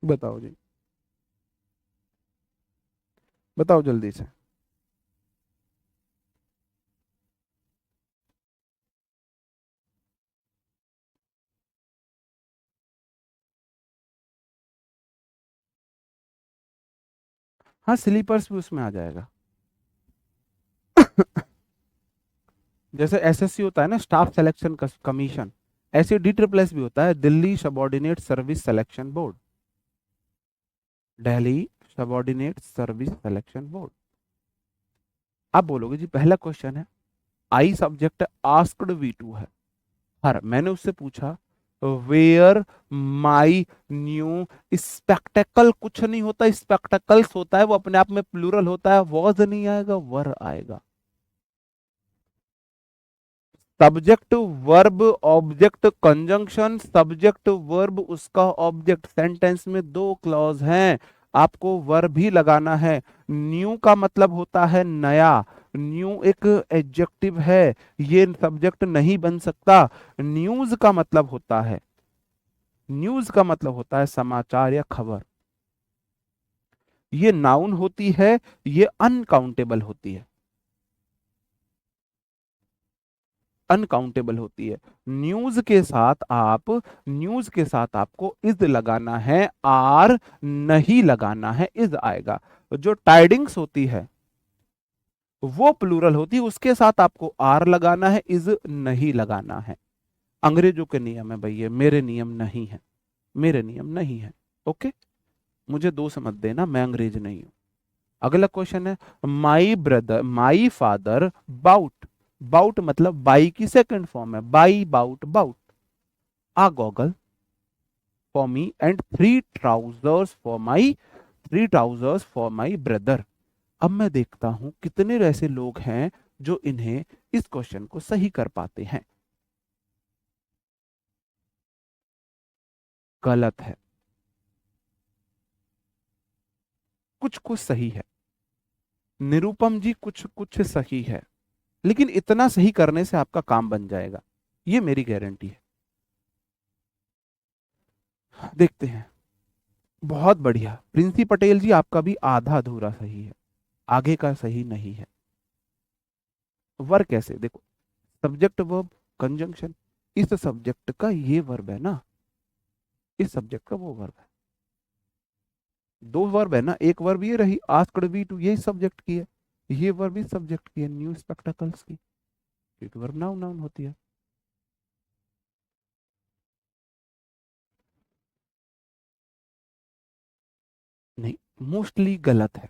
बताओ जी, बताओ जल्दी से। हाँ, स्लीपर्स भी उसमें आ जाएगा। जैसे एसएससी होता है ना, स्टाफ सिलेक्शन कमीशन, ऐसे डी ट्रिपल एस भी होता है, Delhi subordinate service selection board. Delhi subordinate service selection board. आप बोलोगे जी पहला क्वेश्चन है, आई सब्जेक्ट आस्क्ड V2 है। हर मैंने उससे पूछा वेयर माई न्यू स्पेक्टेकल, कुछ नहीं होता, स्पेक्टेकल्स होता है, वो अपने आप में प्लूरल होता है, वॉज नहीं आएगा, वर आएगा। Subject verb object conjunction, subject verb उसका ऑब्जेक्ट, सेंटेंस में दो क्लॉज हैं, आपको वर्ब ही लगाना है। न्यू का मतलब होता है नया, न्यू एक एडजेक्टिव है, ये सब्जेक्ट नहीं बन सकता। न्यूज का मतलब होता है, न्यूज का मतलब होता है समाचार या खबर, ये नाउन होती है, ये अनकाउंटेबल होती है, अनकाउंटेबल होती है। न्यूज के साथ आप, न्यूज के साथ आपको इज लगाना है, आर नहीं लगाना है, इज आएगा। जो टाइडिंग्स होती है वो प्लूरल होती है, उसके साथ आपको आर लगाना है, इज नहीं लगाना है। अंग्रेजों के नियम है भाई, ये मेरे नियम नहीं है, मेरे नियम नहीं है। ओके, मुझे दोष मत देना, मैं अंग्रेज नहीं हूं। अगला क्वेश्चन है, my brother, my father bought, bought मतलब बाई की सेकंड फॉर्म है, buy bought bought, a goggle for me and three trousers for my, three trousers for my brother. अब मैं देखता हूं कितने ऐसे लोग हैं जो इन्हें, इस क्वेश्चन को सही कर पाते हैं। गलत है, कुछ कुछ सही है। निरुपम जी कुछ कुछ सही है, लेकिन इतना सही करने से आपका काम बन जाएगा, ये मेरी गारंटी है। देखते हैं। बहुत बढ़िया प्रिंसी पटेल जी, आपका भी आधा अधूरा सही है, आगे का सही नहीं है। वर्ब कैसे देखो, सब्जेक्ट वर्ब कंजंक्शन, इस सब्जेक्ट का ये वर्ब है ना, इस सब्जेक्ट का वो वर्ब है। दो वर्ब है ना, एक वर्ब ये रही आस्क्ड वी टू, ये सब्जेक्ट की है, ये वर्ब इस सब्जेक्ट की है, न्यू स्पेक्टेकल्स की, क्योंकि वर्ब नाउन नाउन होती है। नहीं, मोस्टली गलत है।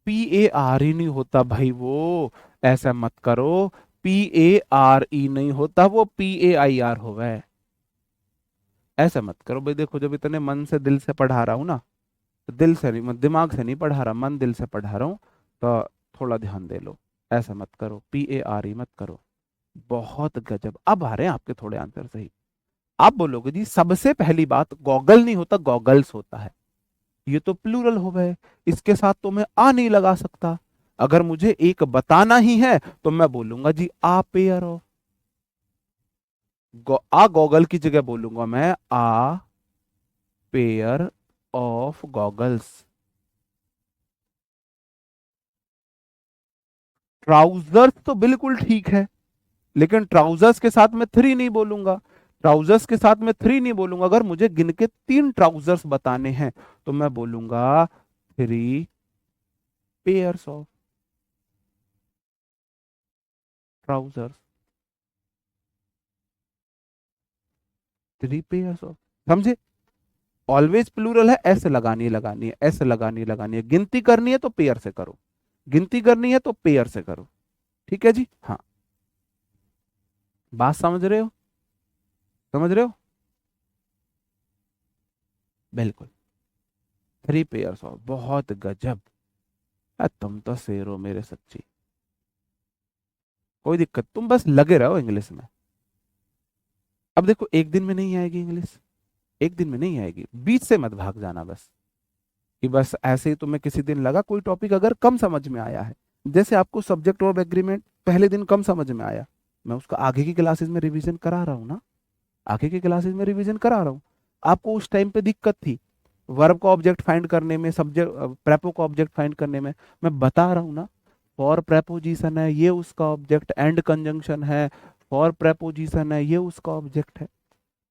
PARE नहीं होता भाई वो, ऐसा मत करो। PARE नहीं होता वो, PAIR होगा है। ऐसा मत करो भाई, देखो जब इतने मन से दिल से पढ़ा रहा हूं ना, तो दिल से नहीं, दिमाग से नहीं पढ़ा रहा, मन दिल से पढ़ा रहा हूं, तो थोड़ा ध्यान दे लो। ऐसा मत करो, PARE मत करो। बहुत गजब, अब आ रहे हैं आपके थोड़े आंसर सही। आप बोलोगे जी सबसे पहली बात, गॉगल नहीं होता, गॉगल्स होता है, ये तो प्लूरल हो गए, इसके साथ तो मैं आ नहीं लगा सकता। अगर मुझे एक बताना ही है तो मैं बोलूंगा जी आ पेयर ऑफ, आ गॉगल की जगह बोलूंगा मैं आ पेयर ऑफ गॉगल्स। ट्राउजर्स तो बिल्कुल ठीक है, लेकिन ट्राउजर्स के साथ मैं थ्री नहीं बोलूंगा, ट्राउजर्स के साथ मैं थ्री नहीं बोलूंगा। अगर मुझे गिन के तीन ट्राउजर्स बताने हैं तो मैं बोलूंगा three pairs of trousers, three pairs of, समझे? ऑलवेज प्लूरल है, ऐसे लगानी है, लगानी है, ऐसे लगानी है, लगानी है। गिनती करनी है तो पेयर से करो, गिनती करनी है तो पेयर से करो। ठीक है जी, हाँ। बात समझ रहे हो? समझ रहे हो? बिल्कुल, थ्री पेयर्स ऑफ, बहुत गजब। तुम तो शेर हो मेरे, सच्ची। कोई दिक्कत, तुम बस लगे रहो इंग्लिश में। अब देखो, एक दिन में नहीं आएगी इंग्लिश, एक दिन में नहीं आएगी, बीच से मत भाग जाना बस। कि बस ऐसे ही तुम्हें किसी दिन लगा कोई टॉपिक अगर कम समझ में आया है, जैसे आपको सब्जेक्ट ऑफ एग्रीमेंट पहले दिन कम समझ में आया, मैं उसका आगे की क्लासेस में रिवीजन करा रहा हूँ ना, आगे की क्लासेस में रिवीजन करा रहा हूँ। आपको उस टाइम पे दिक्कत थी वर्ब का ऑब्जेक्ट फाइंड करने में, सब्जेक्ट प्रेपो का ऑब्जेक्ट फाइंड करने में, मैं बता रहा हूँ ना, फॉर प्रेपोजिशन है ये उसका ऑब्जेक्ट, एंड कंजंक्शन है, फॉर प्रेपोजिशन है ये उसका ऑब्जेक्ट है।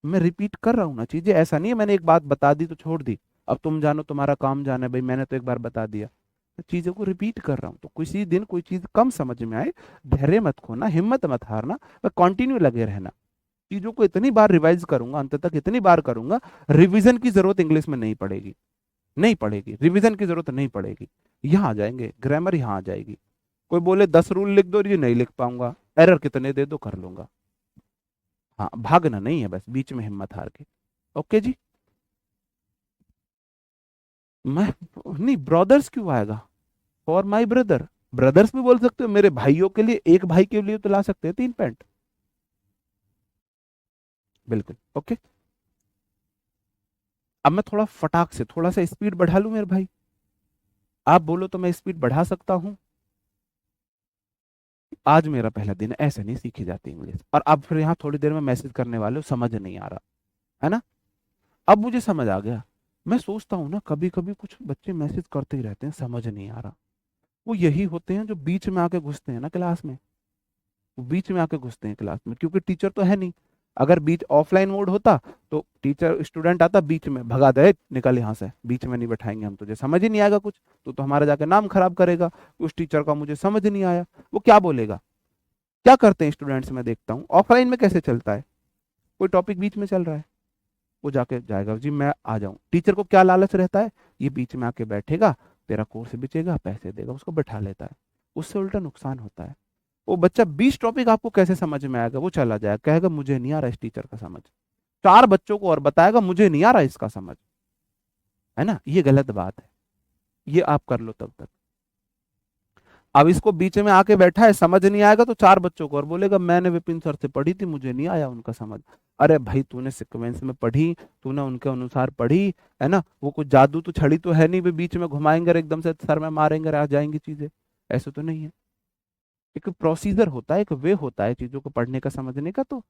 मैं रिपीट कर रहा हूँ ना चीजें, ऐसा नहीं है मैंने एक बात बता दी तो छोड़ दी, अब तुम जानो तुम्हारा काम जाना है, भाई मैंने तो एक बार बता दिया। तो चीजों को रिपीट कर रहा हूँ, तो किसी दिन कोई चीज कम समझ में आए, धैर्य मत खोना, हिम्मत मत हारना, मैं कंटिन्यू लगे रहना। चीजों को इतनी बार रिवाइज करूंगा, अंत तक इतनी बार करूंगा, रिवीजन की जरूरत इंग्लिश में नहीं पड़ेगी, नहीं पड़ेगी, रिवीजन की जरूरत नहीं पड़ेगी। यहाँ आ जाएंगे ग्रामर, यहाँ आ जाएगी। कोई बोले 10 रूल लिख दो, ये नहीं लिख पाऊंगा, एरर कितने दे दो कर लूंगा। हाँ, भागना नहीं है बस बीच में हिम्मत हार के। ओके जी। मैं नहीं, ब्रदर्स क्यों आएगा, फॉर माई ब्रदर, ब्रदर्स भी बोल सकते हो, मेरे भाइयों के लिए, एक भाई के लिए तो ला सकते हैं 3 पैंट। बिल्कुल ओके। अब मैं थोड़ा फटाक से थोड़ा सा स्पीड बढ़ा लूं मेरे भाई, आप बोलो तो मैं स्पीड बढ़ा सकता हूं। आज मेरा पहला दिन है, ऐसे नहीं सीखी जाती इंग्लिश। और अब फिर यहाँ थोड़ी देर में मैसेज करने वाले हो समझ नहीं आ रहा है ना, अब मुझे समझ आ गया। मैं सोचता हूँ ना कभी कभी कुछ बच्चे मैसेज करते ही रहते हैं, समझ नहीं आ रहा, वो यही होते हैं जो बीच में आके घुसते हैं ना क्लास में, वो बीच में आके घुसते हैं क्लास में, क्योंकि टीचर तो है नहीं। अगर बीच ऑफलाइन मोड होता तो टीचर स्टूडेंट आता बीच में भगा दे, निकल यहाँ से, बीच में नहीं बैठाएंगे हम तुझे, समझ ही नहीं आएगा कुछ, तो हमारा जाके नाम खराब करेगा, उस टीचर का मुझे समझ नहीं आया, वो क्या बोलेगा। क्या करते हैं स्टूडेंट्स, में देखता हूँ ऑफलाइन में कैसे चलता है, कोई टॉपिक बीच में चल रहा है, वो जाके जाएगा जी मैं आ जाऊं, टीचर को क्या लालच रहता है, ये बीच में आके बैठेगा, तेरा कोर्स बिचेगा, पैसे देगा, उसको बैठा लेता है, उससे उल्टा नुकसान होता है। वो बच्चा 20 टॉपिक आपको कैसे समझ में आएगा, वो चला जाएगा कहेगा मुझे नहीं आ रहा इस टीचर का समझ, 4 बच्चों को और बताएगा मुझे नहीं आ रहा इसका समझ, है ना, ये गलत बात है। ये आप कर लो तब तक। अब इसको बीच में आके बैठा है, समझ नहीं आएगा तो 4 बच्चों को और बोलेगा मैंने विपिन सर से पढ़ी थी मुझे नहीं आया उनका समझ। अरे भाई तूने सीक्वेंस में पढ़ी, तूने उनके अनुसार पढ़ी, है ना, वो कुछ जादू तो छड़ी तो है नहीं भी बीच में घुमाएंगे और एकदम से सर में मारेंगे और आ जाएंगी चीजें, ऐसे तो नहीं है। एक प्रोसीजर होता है, एक वे होता है चीजों को पढ़ने का, समझने का। तो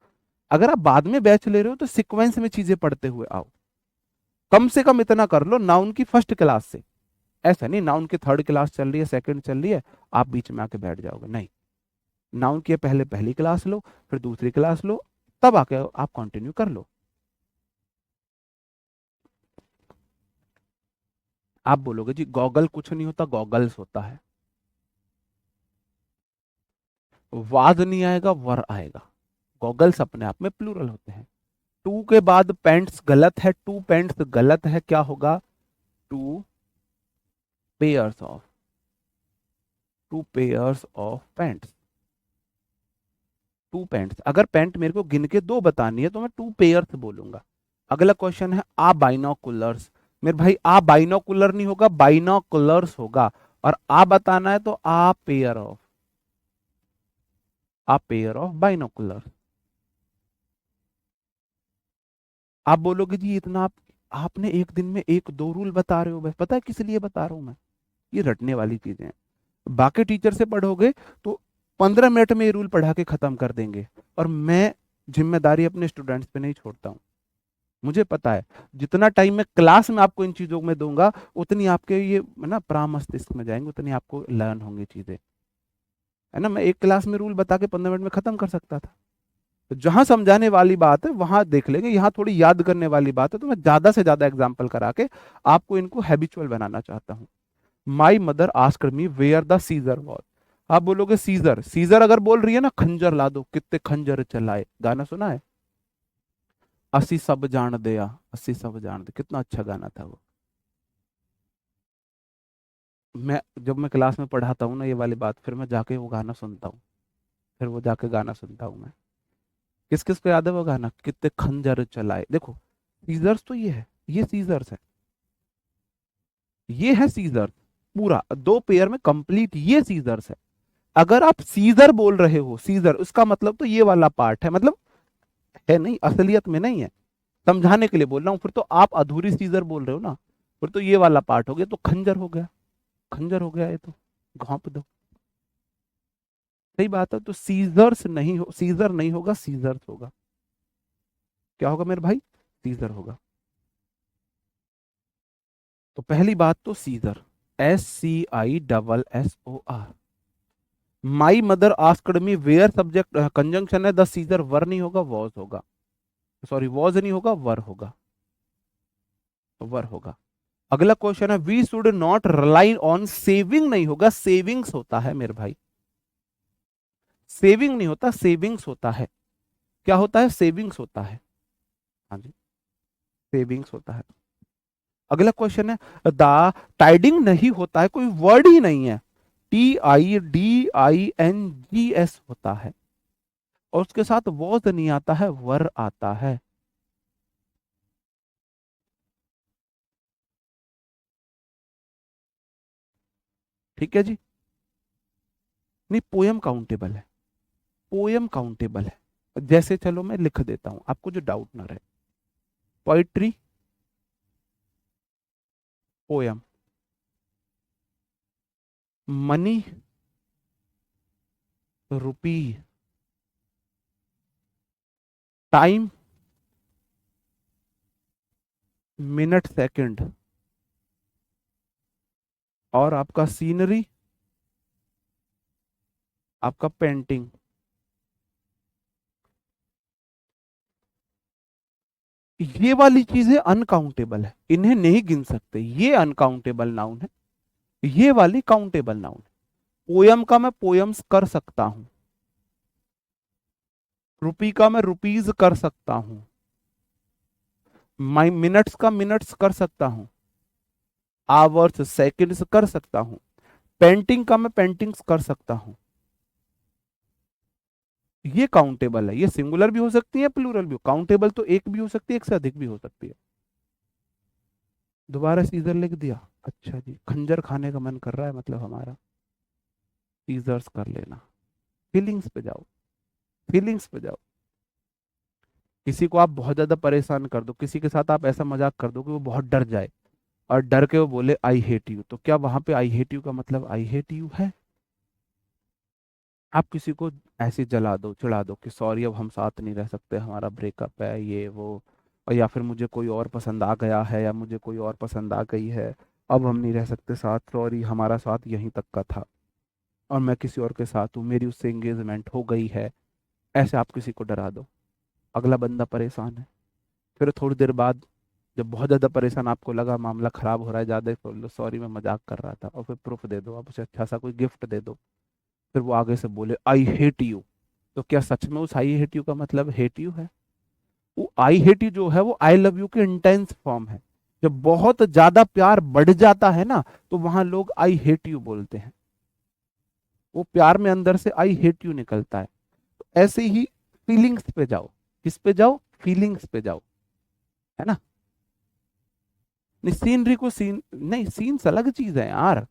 अगर आप बाद में बैच ले रहे हो तो सीक्वेंस में चीजें पढ़ते हुए आओ, कम से कम इतना कर लो ना उनकी फर्स्ट क्लास से, ऐसा नहीं नाउन की 3rd क्लास चल रही है, सेकंड चल रही है, आप बीच में आके बैठ जाओगे, नहीं। नाउन की पहले पहली क्लास लो, फिर दूसरी क्लास लो, तब आके आप कंटिन्यू कर लो। आप बोलोगे जी गॉगल कुछ नहीं होता, गॉगल्स होता है। वाद नहीं आएगा, वर आएगा। गॉगल्स अपने आप में प्लूरल होते हैं। टू के बाद पेंट्स गलत है, टू पेंट्स गलत है, क्या होगा, two pairs of, two pairs of pants, two pants. अगर पेंट मेरे को गिन के 2 बतानी है तो मैं 2 पेयर्स बोलूंगा। अगला क्वेश्चन है आ बाइनोकुलर्स, मेरे भाई आ बाइनोकुलर नहीं होगा, बाइनोकुलर्स होगा, और आ बताना है तो a pair of, a pair of binocular. आप बोलोगे जी इतना आपने एक दिन में 1-2 रूल बता रहे हो, बस पता है किस लिए बता रहा हूं मैं, ये रटने वाली चीजें हैं। बाकी टीचर से पढ़ोगे तो 15 मिनट में ये रूल पढ़ा के खत्म कर देंगे, और मैं जिम्मेदारी अपने स्टूडेंट्स पे नहीं छोड़ता हूँ। मुझे पता है जितना टाइम मैं क्लास में आपको इन चीजों में दूंगा, उतनी आपके ये ना प्राण मस्तिष्क में जाएंगे, उतनी आपको लर्न होंगी चीजें, है ना। मैं एक क्लास में रूल बता के 15 मिनट में खत्म कर सकता था। तो जहां समझाने वाली बात है वहां देख लेंगे, यहाँ थोड़ी याद करने वाली बात है तो मैं ज्यादा से ज्यादा एग्जाम्पल करा के आपको इनको हैबिचुअल बनाना चाहता हूँ। My mother asked me where the scissor was. आप बोलोगे सीजर, सीजर अगर बोल रही है ना खंजर ला दो, कितने खंजर चलाए, गाना सुना है, अस्सी सब जान दिया, अस्सी सब जान दे, कितना अच्छा गाना था वो। मैं जब मैं क्लास में पढ़ाता हूँ ना ये वाली बात, फिर मैं जाके वो गाना सुनता हूँ, फिर वो जाके गाना सुनता हूँ मैं। किस किस को याद है वो गाना, कितने खंजर चलाए, देखो सीजर्स तो ये है, ये सीजर्स है, ये है सीजर, पूरा 2 पेयर में कंप्लीट ये सीजर्स है। अगर आप सीजर बोल रहे हो, सीजर, उसका मतलब तो ये वाला पार्ट है, मतलब है नहीं, असलियत में नहीं है, समझाने के लिए बोल रहा हूं, फिर तो आप अधूरी सीजर बोल रहे हो ना। फिर तो ये वाला पार्ट हो गया, तो खंजर हो गया, खंजर हो गया ये तो, घोंप दो। सही बात है, तो सीजर्स नहीं हो, सीजर नहीं होगा, सीजर्स होगा। क्या होगा मेरे भाई? सीजर होगा। तो पहली बात तो scissor, SCISSOR। My mother asked me where subject conjunction है, द सीजर वर नहीं होगा, वॉज होगा। सॉरी, वॉज नहीं होगा, वर होगा, वर होगा। अगला क्वेश्चन है, we should not rely on saving नहीं होगा, सेविंग्स होता है मेरे भाई। सेविंग नहीं होता, सेविंग्स होता है। क्या होता है? सेविंग्स होता है। हाँ जी, सेविंग्स होता है। अगला क्वेश्चन है, द टाइडिंग नहीं होता है, कोई वर्ड ही नहीं है, TIDINGS होता है, और उसके साथ वॉज नहीं आता है, वर आता है। ठीक है जी। नहीं, पोयम काउंटेबल है, पोयम काउंटेबल है। जैसे चलो मैं लिख देता हूं, आपको जो डाउट ना रहे। Poetry, poem. मनी, रुपी, टाइम, मिनट, सेकंड, और आपका सीनरी, आपका पेंटिंग। ये वाली चीजें अनकाउंटेबल है, इन्हें नहीं गिन सकते, ये अनकाउंटेबल नाउन है, ये वाली काउंटेबल नाउन है। पोयम का मैं पोयम्स कर सकता हूं, रुपी का मैं रुपीज कर सकता हूं, माई मिनट्स का मिनट्स कर सकता हूं, आवर्स सेकंड्स कर सकता हूं, पेंटिंग का मैं पेंटिंग्स कर सकता हूं। ये काउंटेबल है, ये सिंगुलर भी हो सकती है, प्लूरल भी हो, काउंटेबल तो एक भी हो सकती है, एक से अधिक भी हो सकती है। दोबारा सीजर लिख दिया, अच्छा जी, खंजर खाने का मन कर रहा है मतलब हमारा, सीजर्स कर लेना। फीलिंग्स पे जाओ, फीलिंग्स पे जाओ। किसी को आप बहुत ज्यादा परेशान कर दो, किसी के साथ आप ऐसा मजाक कर दो कि वो बहुत डर जाए, और डर के वो बोले आई हेट यू, तो क्या वहां पे आई हेट यू का मतलब आई हेट यू है? आप किसी को ऐसे जला दो, चिढ़ा दो कि सॉरी अब हम साथ नहीं रह सकते, हमारा ब्रेकअप है, ये वो, और या फिर मुझे कोई और पसंद आ गया है, या मुझे कोई और पसंद आ गई है, अब हम नहीं रह सकते साथ, सॉरी हमारा साथ यहीं तक का था, और मैं किसी और के साथ हूँ, मेरी उससे एंगेजमेंट हो गई है। ऐसे आप किसी को डरा दो, अगला बंदा परेशान है। फिर थोड़ी देर बाद जब बहुत ज़्यादा परेशान आपको लगा, मामला खराब हो रहा है ज़्यादा, तो लो सॉरी मैं मजाक कर रहा था, और फिर प्रूफ दे दो, आप उसे अच्छा सा कोई गिफ्ट दे दो, फिर वो आगे से बोले आई हेट यू, तो क्या सच में उस आई हेट यू का मतलब हेट यू है? वो आई हेट यू जो है वो आई लव यू की इंटेंस फॉर्म है। जब बहुत ज्यादा प्यार बढ़ जाता है ना, तो वहां लोग आई हेट यू बोलते हैं, वो प्यार में अंदर से आई हेट यू निकलता है। तो ऐसे ही फीलिंग्स पे जाओ, किस पे जाओ? फीलिंग्स पे जाओ, है ना। नहीं, सीनरी को सीन नहीं, सीन्स अलग चीज है यार।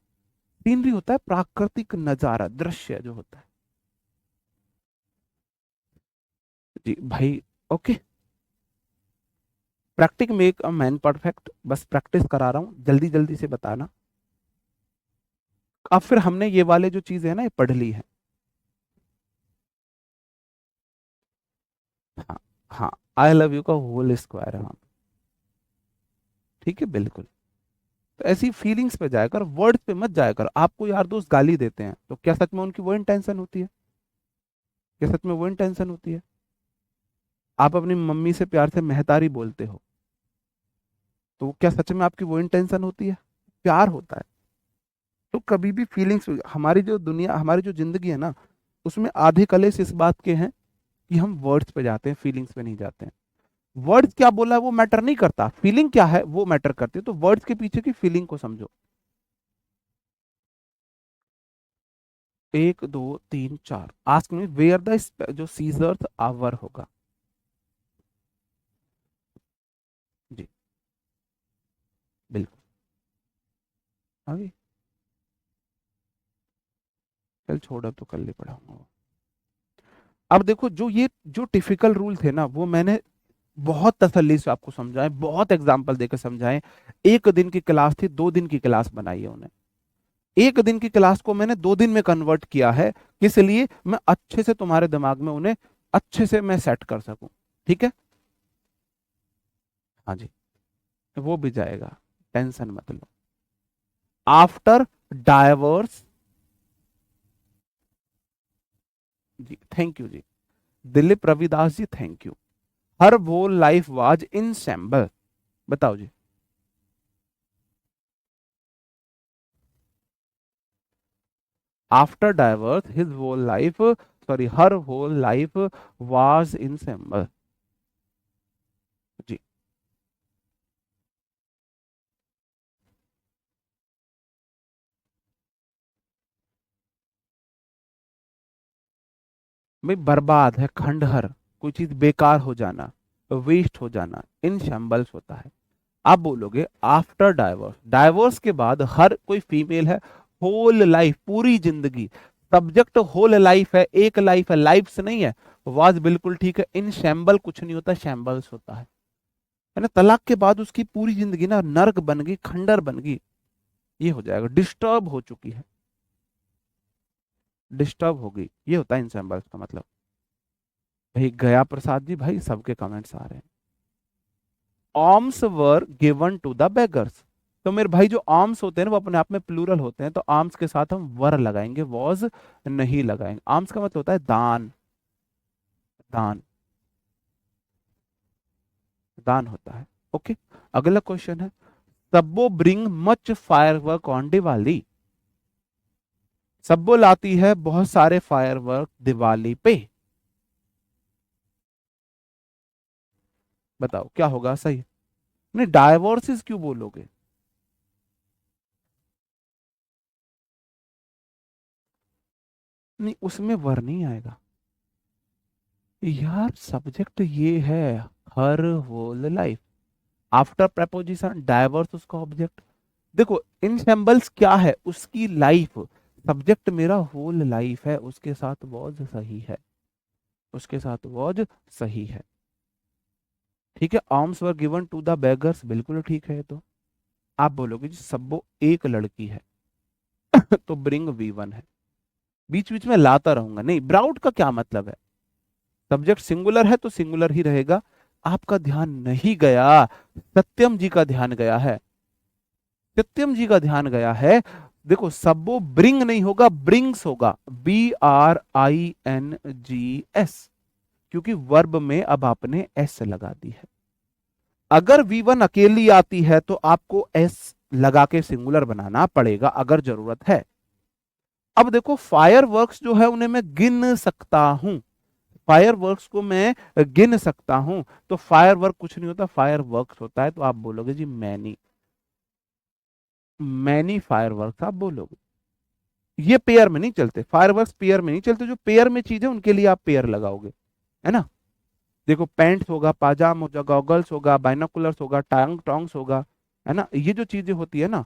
सीनरी होता है प्राकृतिक नजारा, दृश्य जो होता है। जी भाई, okay. Practice make a man perfect, बस प्रैक्टिस करा रहा हूँ, जल्दी जल्दी से बताना। अब फिर हमने ये वाले जो चीजें है ना, ये पढ़ ली है। हाँ, हाँ, आई लव यू का होल स्क्वायर है वहां पे। ठीक है, बिल्कुल। तो ऐसी फीलिंग्स पे जाया कर, वर्ड्स पे मत जाया कर। आपको यार दोस्त गाली देते हैं, तो क्या सच में उनकी वो इंटेंशन होती है? क्या सच में वो इंटेंशन होती है? आप अपनी मम्मी से प्यार से महतारी बोलते हो, तो क्या सच में आपकी वो इंटेंशन होती है? प्यार होता है। तो कभी भी फीलिंग्स, हमारी जो दुनिया, हमारी जो जिंदगी है ना, उसमें आधे कलेश इस बात के हैं कि हम वर्ड्स पे जाते हैं, फीलिंग्स पे नहीं जाते हैं। वर्ड्स क्या बोला है वो मैटर नहीं करता, फीलिंग क्या है वो मैटर करती है। तो वर्ड्स के पीछे की फीलिंग को समझो। एक, दो, तीन, चार, आस्क मी वेयर द जो सीजर्स आवर होगा। जी, बिल्कुल। अभी चल छोड़, अब तो कल ही पढ़ाऊंगा। अब देखो, जो ये जो टिपिकल रूल थे ना, वो मैंने बहुत तसल्ली से आपको समझाएं, बहुत एग्जाम्पल देकर समझाएं। एक दिन की क्लास थी, 2 दिन की क्लास बनाई है उन्हें। एक दिन की क्लास को मैंने 2 दिन में कन्वर्ट किया है, किस लिए? मैं अच्छे से तुम्हारे दिमाग में उन्हें अच्छे से मैं सेट कर सकूं। ठीक है, हाँ जी, वो भी जाएगा, टेंशन मत लो। आफ्टर डाइवर्स, जी थैंक यू जी, Dilip Ravidas ji thank you. Her whole life was in shambles, बताओ जी। After divorce his whole life, sorry her whole life was in shambles जी। भाई बर्बाद है, खंडहर, कोई चीज बेकार हो जाना, वेस्ट हो जाना, इन शैम्बल्स होता है। आप बोलोगे आफ्टर डाइवोर्स, डाइवोर्स के बाद हर कोई फीमेल है, होल लाइफ पूरी जिंदगी, सब्जेक्ट होल लाइफ है, एक लाइफ है, लाइफ से नहीं है। वाज बिल्कुल ठीक है, इन शैम्बल कुछ नहीं होता, शैम्बल्स होता है ना। तलाक के बाद उसकी पूरी जिंदगी ना नर्क बन गई, खंडर बन गई, ये हो जाएगा, डिस्टर्ब हो चुकी है, डिस्टर्ब हो गई, ये होता है इन शैम्बल्स का मतलब। भाई गया प्रसाद जी, भाई सबके कमेंट्स आ रहे हैं। Alms were given to the beggars, तो मेरे भाई जो आर्म्स होते हैं ना वो अपने आप में प्लूरल होते हैं, तो आर्म्स के साथ हम वर लगाएंगे, वॉज नहीं लगाएंगे। आर्म्स का मतलब होता है दान, दान, दान होता है। ओके, अगला क्वेश्चन है, सब्बो bring much firework on Diwali, सब्बो लाती है बहुत सारे फायरवर्क दिवाली पे, बताओ क्या होगा सही? नहीं, डायवोर्सेस क्यों बोलोगे? नहीं, उसमें वर नहीं आएगा यार, सब्जेक्ट ये है, her whole life, after preposition divorce उसका ऑब्जेक्ट। देखो इन सिंबल्स क्या है, उसकी लाइफ, सब्जेक्ट मेरा होल लाइफ है, उसके साथ वॉज सही है, उसके साथ वॉज सही है। ठीक है, alms were given to the beggars बिल्कुल ठीक है। तो आप बोलोगे जी सब्बो एक लड़की है तो ब्रिंग वी1 है, बीच बीच में लाता रहूंगा, नहीं ब्राउट का क्या मतलब है? सब्जेक्ट सिंगुलर है तो सिंगुलर ही रहेगा। आपका ध्यान नहीं गया, सत्यम जी का ध्यान गया है, सत्यम जी का ध्यान गया है। देखो सब्बो ब्रिंग नहीं होगा, ब्रिंग्स होगा, BRINGS, क्योंकि वर्ब में अब आपने एस लगा दी है। अगर V1 अकेली आती है तो आपको एस लगा के सिंगुलर बनाना पड़ेगा अगर जरूरत है। अब देखो फायर वर्क्स जो है उन्हें मैं गिन सकता हूं, फायर वर्क्स को मैं गिन सकता हूं, तो फायर वर्क कुछ नहीं होता, फायर वर्क्स होता है। तो आप बोलोगे जी मैनी, मैनी फायर वर्क्स आप बोलोगे। ये पेयर में नहीं चलते, फायरवर्क्स पेयर में नहीं चलते, जो पेयर में चीज है उनके लिए आप पेयर लगाओगे, है ना। देखो पैंट्स होगा, पाजाम होगा, गॉगल्स होगा, बाइनोकुलर्स होगा, टांग टोंग्स होगा, है ना, ये जो चीजें होती है ना,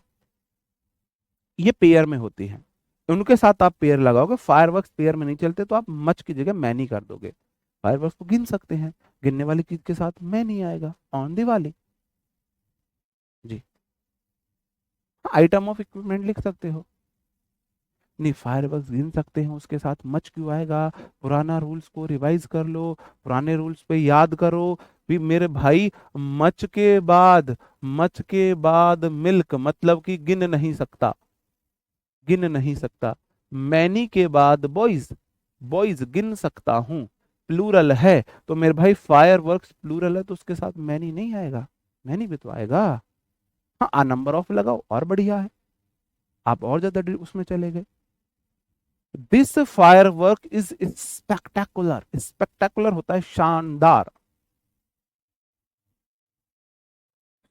ये पेयर में होती हैं, उनके साथ आप पेयर लगाओगे। फायरवर्क्स पेयर में नहीं चलते, तो आप मच की जगह मैनी कर दोगे। फायरवर्क्स को गिन सकते हैं, गिनने वाली चीज के साथ मैनी आएगा, on Diwali ji. Item of equipment लिख सकते हो, नहीं फायरवर्क्स गिन सकते हैं, उसके साथ मच क्यों आएगा? पुराना रूल्स को रिवाइज कर लो, पुराने रूल्स पे याद करो। भी मेरे भाई, मच के बाद, मच के बाद मिल्क मतलब कि गिन नहीं सकता, गिन नहीं सकता। मैनी के बाद बॉयज, बॉयज गिन सकता हूं, प्लूरल है, तो मेरे भाई फायरवर्क्स प्लूरल है तो उसके साथ मैनी नहीं आएगा, मैनी भी तो आएगा। हाँ, आ नंबर ऑफ लगाओ और बढ़िया है, आप और ज्यादा उसमें चले गए। This fire work is spectacular, spectacular होता है शानदार,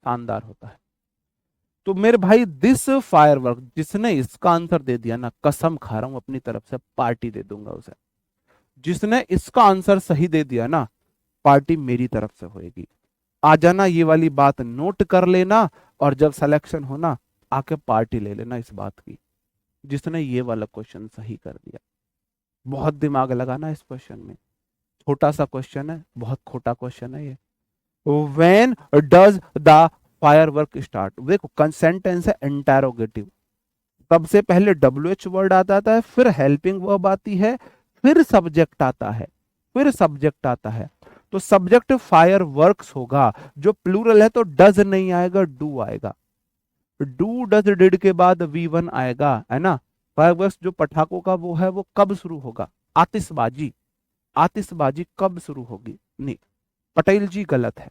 शानदार होता है। तो मेरे भाई दिस फायर वर्क, जिसने इसका आंसर दे दिया ना, कसम खा रहा हूं अपनी तरफ से पार्टी दे दूंगा उसे। जिसने इसका आंसर सही दे दिया ना, पार्टी मेरी तरफ से होएगी। आ जाना, ये वाली बात नोट कर लेना, और जब सिलेक्शन होना आके पार्टी ले लेना इस बात की, जिसने ये वाला क्वेश्चन सही कर दिया। बहुत दिमाग लगाना इस क्वेश्चन में, छोटा सा क्वेश्चन है, बहुत खोटा क्वेश्चन है ये। When does the firework start. देखो सेंटेंस है इंटेरोगेटिव, सबसे पहले WH वर्ड आता है, फिर हेल्पिंग वर्ब आती है, फिर सब्जेक्ट आता है, फिर सब्जेक्ट आता है। तो सब्जेक्ट फायर वर्क्स होगा, जो प्लूरल है तो डज नहीं आएगा, डू आएगा। डू डज डिड के बाद V1 आएगा, है ना। फायरवर्क्स जो पटाखों का वो है, वो कब शुरू होगा? आतिशबाजी, आतिशबाजी कब शुरू होगी? नहीं, पटेल जी गलत है,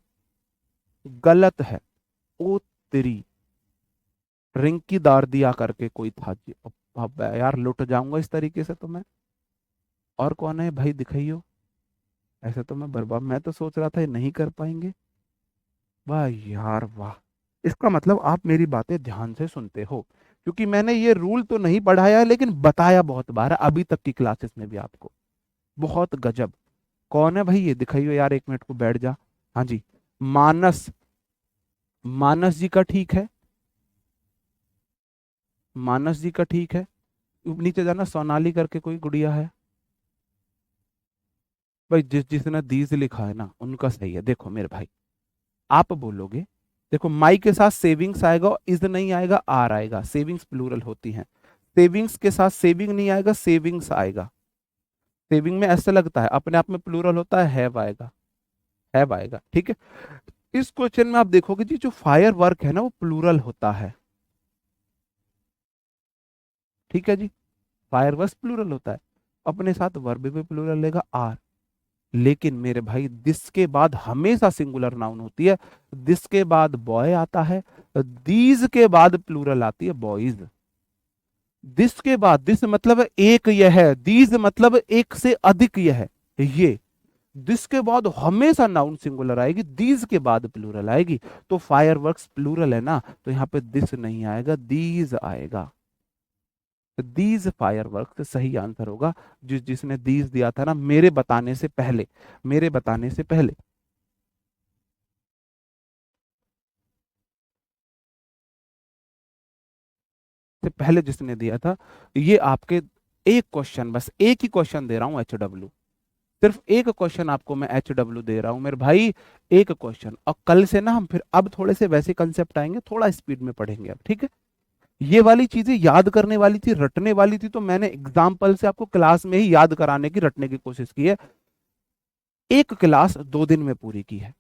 गलत है। ओ तेरी, रिंकी दार दिया करके कोई था जी। अब यार लुट जाऊंगा इस तरीके से तो मैं। और कौन है भाई, दिखाइयो। ऐसे तो मैं बर्बाद, मैं तो सोच रहा था ये नहीं कर पाएंगे। वाह यार वाह। इसका मतलब आप मेरी बातें ध्यान से सुनते हो, क्योंकि मैंने ये रूल तो नहीं पढ़ाया लेकिन बताया बहुत बार है अभी तक की क्लासेस में भी आपको। बहुत गजब। कौन है भाई ये, दिखाइयो यार, 1 मिनट को बैठ जा। हाँ जी, मानस, मानस जी का ठीक है, मानस जी का ठीक है। नीचे जाना, सोनाली करके कोई गुड़िया है भाई, जिसने दीज लिखा है ना उनका सही है। देखो मेरे भाई, आप बोलोगे, देखो माई के साथ सेविंग्स आएगा, इज नहीं आएगा, आर आएगा, सेविंग्स प्लूरल होती हैं। सेविंग्स के साथ सेविंग नहीं आएगा, सेविंग्स आएगा। सेविंग में ऐसा लगता है अपने आप में प्लूरल होता है, हैव आएगा, हैव आएगा, ठीक है। इस क्वेश्चन में आप देखोगे जी, जो फायर वर्क है ना वो प्लूरल होता है, ठीक है जी। फायर वर्क प्लूरल होता है, अपने साथ वर्ब भी प्लूरल लेगा, आर। लेकिन मेरे भाई दिस के बाद हमेशा सिंगुलर नाउन होती है। दिस के बाद बॉय आता है, दीज के बाद प्लूरल आती है, बॉयज। दिस के बाद, दिस मतलब एक यह है, दीज मतलब एक से अधिक यह है, ये। दिस के बाद हमेशा नाउन सिंगुलर आएगी, दीज के बाद प्लूरल आएगी। तो फायरवर्क्स प्लूरल है ना, तो यहां पे दिस नहीं आएगा, दीज आएगा। दीज फायरवर्क्स सही आंसर होगा। जिसने दीज दिया था ना मेरे बताने से पहले, मेरे बताने से पहले। से पहले जिसने दिया था, ये आपके एक क्वेश्चन, बस एक ही क्वेश्चन दे रहा हूं HW, सिर्फ एक क्वेश्चन आपको मैं HW दे रहा हूं मेरे भाई, एक क्वेश्चन। और कल से ना हम फिर अब थोड़े से वैसे कंसेप्ट आएंगे, थोड़ा स्पीड में पढ़ेंगे अब, ठीक है। ये वाली चीजें याद करने वाली थी, रटने वाली थी, तो मैंने एग्जाम्पल से आपको क्लास में ही याद कराने की, रटने की कोशिश की है। एक क्लास 2 दिन में पूरी की है,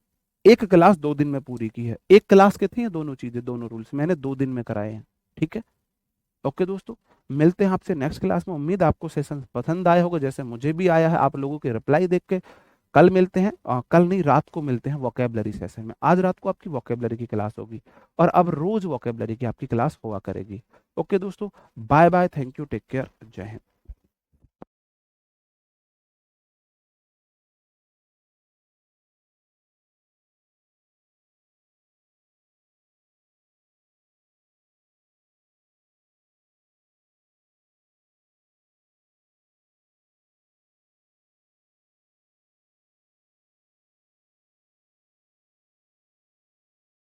एक क्लास 2 दिन में पूरी की है। एक क्लास के थे ये दोनों चीजें, दोनों रूल्स मैंने 2 दिन में कराए हैं, ठीक है। ओके दोस्तों, मिलते हैं आपसे नेक्स्ट क्लास में। उम्मीद आपको सेशन पसंद आया होगा, जैसे मुझे भी आया है आप लोगों के रिप्लाई देख के। कल मिलते हैं, कल नहीं रात को मिलते हैं वोकेबलरी सेशन में। आज रात को आपकी वोकेबलरी की क्लास होगी, और अब रोज वोकेबलरी की आपकी क्लास हुआ करेगी। ओके दोस्तों, bye bye, thank you, take care, Jai Hind.